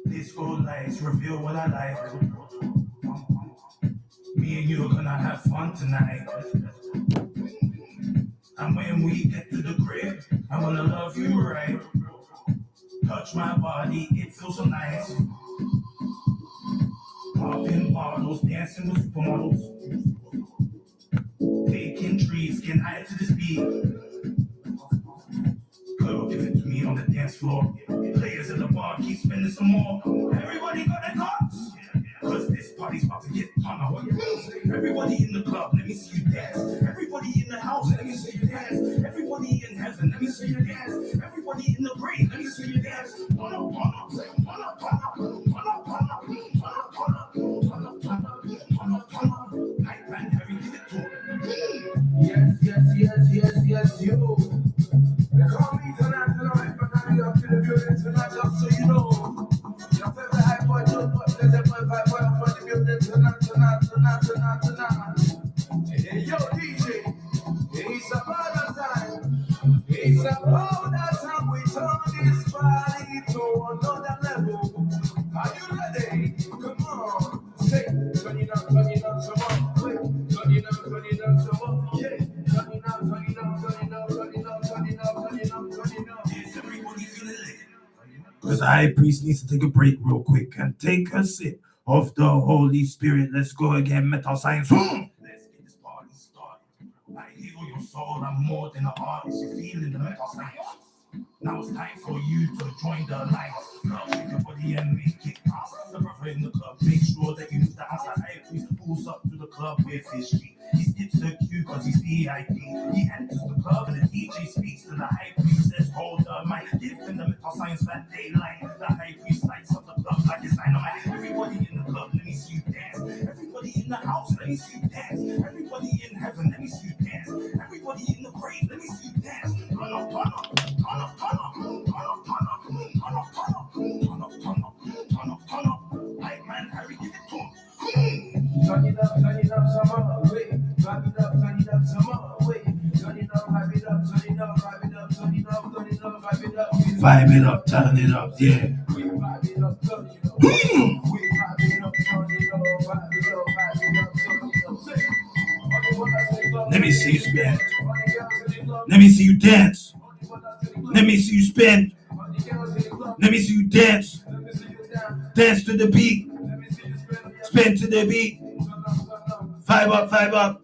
[SPEAKER 1] These gold lights reveal what I like. Me and you are gonna have fun tonight. And when we get to the crib, I wanna love you right. Touch my body, it feels so nice. Popping bottles, dancing with supermodels. Taking trees, getting high to this beat. Girl, give it to me on the dance floor. Players at the bar keep spending some more. Everybody got their cards. Cause this party's about to get hung. Everybody in the club, let me see you dance. Everybody in the house, let me see you dance. Everybody in heaven, let me see you dance. Everybody in the grave, let me see you dance. Night band, Harry, give it to him. yes, you. They call me tonight, but I be up in the building tonight, just so you know. Your favorite hype boy, Joe, but there's a boy, vibe boy, up in the building tonight. Hey, yo, DJ, it's about that time. It's about that time we turn this party to another level. Are you ready? Come on, say, turn it up some more. Wait, turn it up some more. Yeah, turn it up. Yes, everybody feeling it. Because the high priest needs to take a break real quick and take a sip of the Holy Spirit. Let's go again, metal science. Let's get this party started. I heal your soul. I'm more than an artist. You're feeling the metal science. Now it's time for you to join the alliance. Now shake your body and make it pass. The brother in the club, make sure that you move the house. The high priest pulls up to the club with his street. He skips the queue because he's VIP. He enters the club and the DJ speaks to the high priest. Says, hold the mic, give him the metal science that they like. The high priest lights up the club like it's dynamite. Everybody in the club, let me see you dance. Everybody in the house, let me see you dance. Everybody in heaven, let me see you dance. Everybody in the grave, let me see you dance. Turn up, turn up, turn up, turn up, turn up, turn up, turn up, turn up, turn up, turn up, turn up, turn up. Like man, Harry, give it to him. Turn it up some more, wait. Vibe it up some more, wait. Turn it up, vibe it up, turn it up, vibe it up, turn it up, turn it up, vibe it up. Vibe it up, turn it up, yeah. We vibe it up, turn it up. We vibe it up, turn it up, vibe it up, turn it up. Let me see you spin. Let me see you dance. Let me see you spin. Let me see you dance. Dance to the beat. Spin to the beat. Vibe up, vibe up.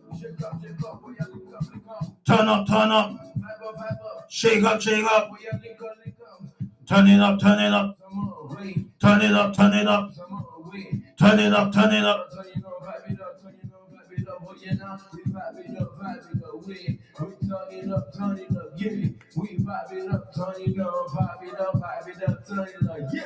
[SPEAKER 1] Turn up, turn up. Shake up, shake up. Turn it up, turn it up. Turn it up, turn it up. Turn it up, turn it up. Turn it up, yeah. We vibe it up, turn it up, vibe it up, vibe it up, turn it up, yeah.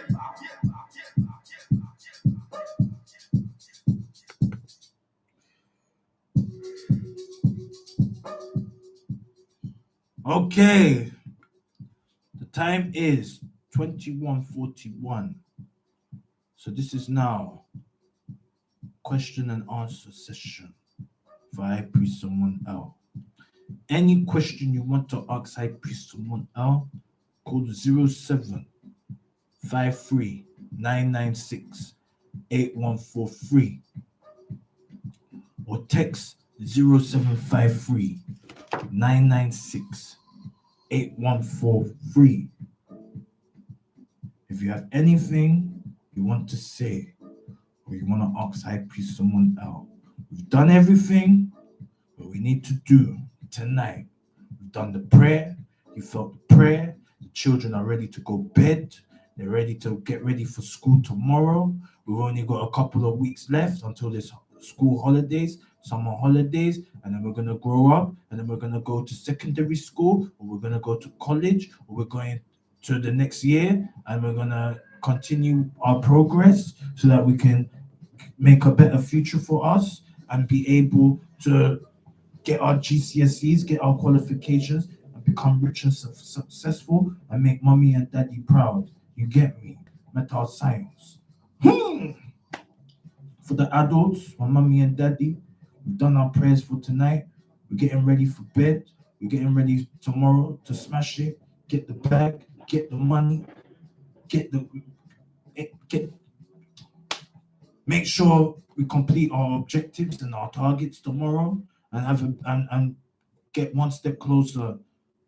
[SPEAKER 1] Okay, the time is 21:41. So this is now question and answer session for High Priest Someone L. Any question you want to ask High Priest Someone L, call 0753-996-8143 or text 0753-996-8143. If you have anything you want to say or you want to ask High Priest Someone L, we've done everything that we need to do tonight. We've done the prayer. You felt the prayer. The children are ready to go bed. They're ready to get ready for school tomorrow. We've only got a couple of weeks left until this school holidays, summer holidays, and then we're going to grow up, and then we're going to go to secondary school, or we're going to go to college, or we're going to the next year, and we're going to continue our progress so that we can make a better future for us and be able to get our GCSEs, get our qualifications, and become rich and successful and make mommy and daddy proud. You get me? Metal science. For the adults, my mommy and daddy, we've done our prayers for tonight. We're getting ready for bed. We're getting ready tomorrow to smash it, get the bag, get the money, make sure we complete our objectives and our targets tomorrow and and get one step closer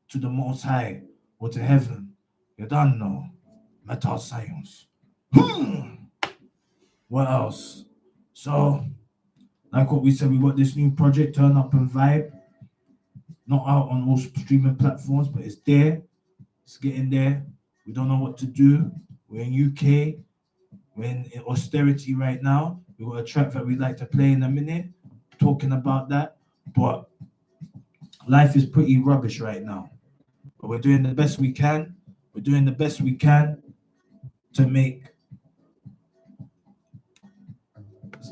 [SPEAKER 1] to the Most High or to heaven. You don't know. Metal science. What else? So, like what we said, we got this new project, Turn Up and Vibe. Not out on all streaming platforms, but it's there. It's getting there. We don't know what to do. We're in UK. We're in austerity right now. We've got a track that we'd like to play in a minute, talking about that. But life is pretty rubbish right now. But we're doing the best we can. We're doing the best we can to make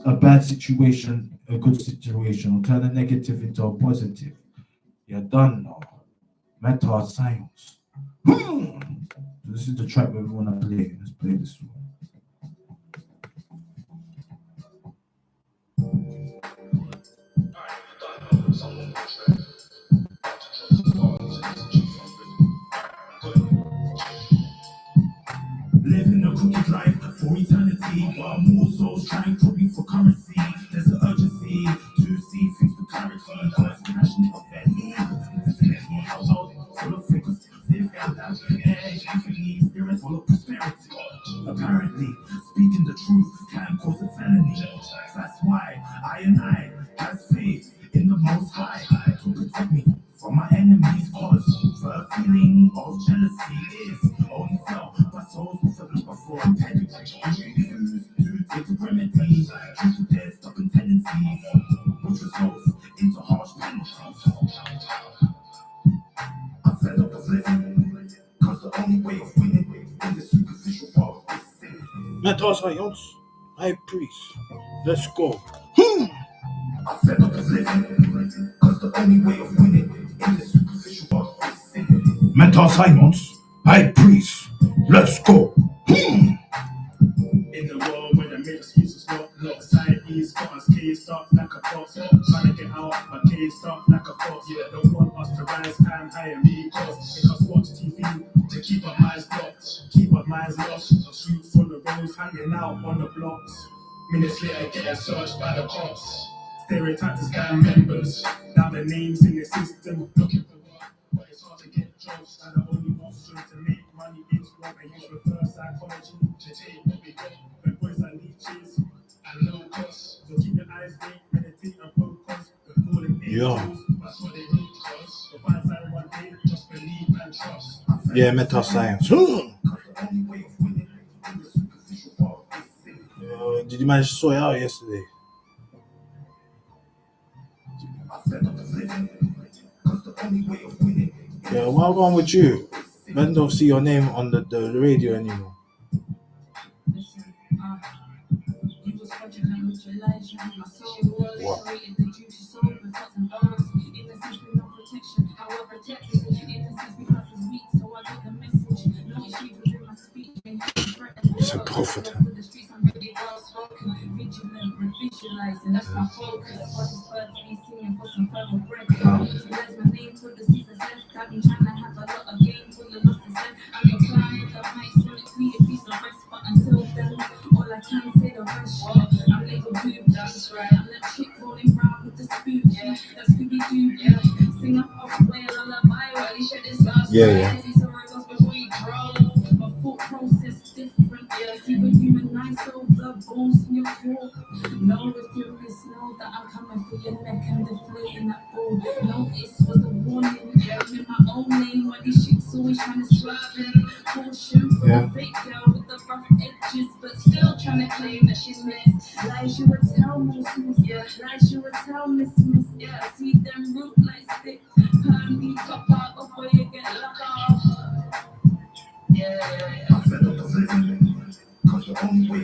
[SPEAKER 1] a bad situation a good situation, or turn a negative into a positive.
[SPEAKER 4] You're done now. Meta science. This is the track we want to play. Let's play this one.
[SPEAKER 1] Living a crooked life for eternity, while more souls trying to be for currency. There's an urgency to see things with clarity. Cause passionate affair full of frequency, they found out edge, infinity, spirits full of prosperity. Apparently, speaking the truth can cause a felony. That's why I has faith in the Most High to protect me from my enemies. Cause the feeling of jealousy is only felt by souls with a look before pedigree. Refuse to take a remedy due to their stubborn tendencies, which results into harsh penalties. I'm fed up of living, cause the only way of winning in the superficial world is sin.
[SPEAKER 4] Meta science. High priest. Let's go.
[SPEAKER 1] I'm fed up of living, cause the only way of winning in the superficial world is sin.
[SPEAKER 4] Meta science. High priest. Let's go.
[SPEAKER 1] In the world where the middle excuses not society's got us caged up like a fox. Trying to get out, but caged up like a fox. Yeah, don't want us to rise time higher, really cause make us watch TV to keep our minds blocked, keep our minds lost. Streets on the roads, hanging out on the blocks. Minutes later, getting searched by the cops. Stereotypes as gang members, now the names in the system looking for work, but it's hard to get jobs. And the only option to make money is what they use reverse psychology to take what we got. When boys are leeches and low cost, so keep your eyes straight, meditate and focus before the angels. That's what they need cause. To find sign one day, just believe and trust.
[SPEAKER 4] Yeah, meta science. Did you manage to sort it out yesterday? Yeah, what wrong with you? Men don't see your name on the radio anymore. What? It's a prophet. That's my focus. What is bird to be singing for some further bread? That's my name for the season's left. I've been trying to have a lot of games for the lost is left. I'm in climb with the heights, sonically a piece of rest. But until then, all I can say the rest. I'm little boob, that's right. I'm that chick rolling round with the spoon. Yeah, that's Scooby Doo. Yeah, sing up off play a lullaby while he shed his last. Yeah. So I goes before he drove. My thought process different. Yeah, see the human eyes over bones in your core. Know if you miss, know that I'm coming for your neck and deflating that ball. Notice was a warning. Yeah, I'm in my own lane, but these chicks always trying to swerve in. Caution for the fake girl with the rough edges, but still trying to claim that she's mixed. Lies you would tell, Miss. Yeah, lies you would tell, Miss. Yeah, I see them root like stick. Me top out of where you get locked off. Yeah. I fed up of living, cause the only way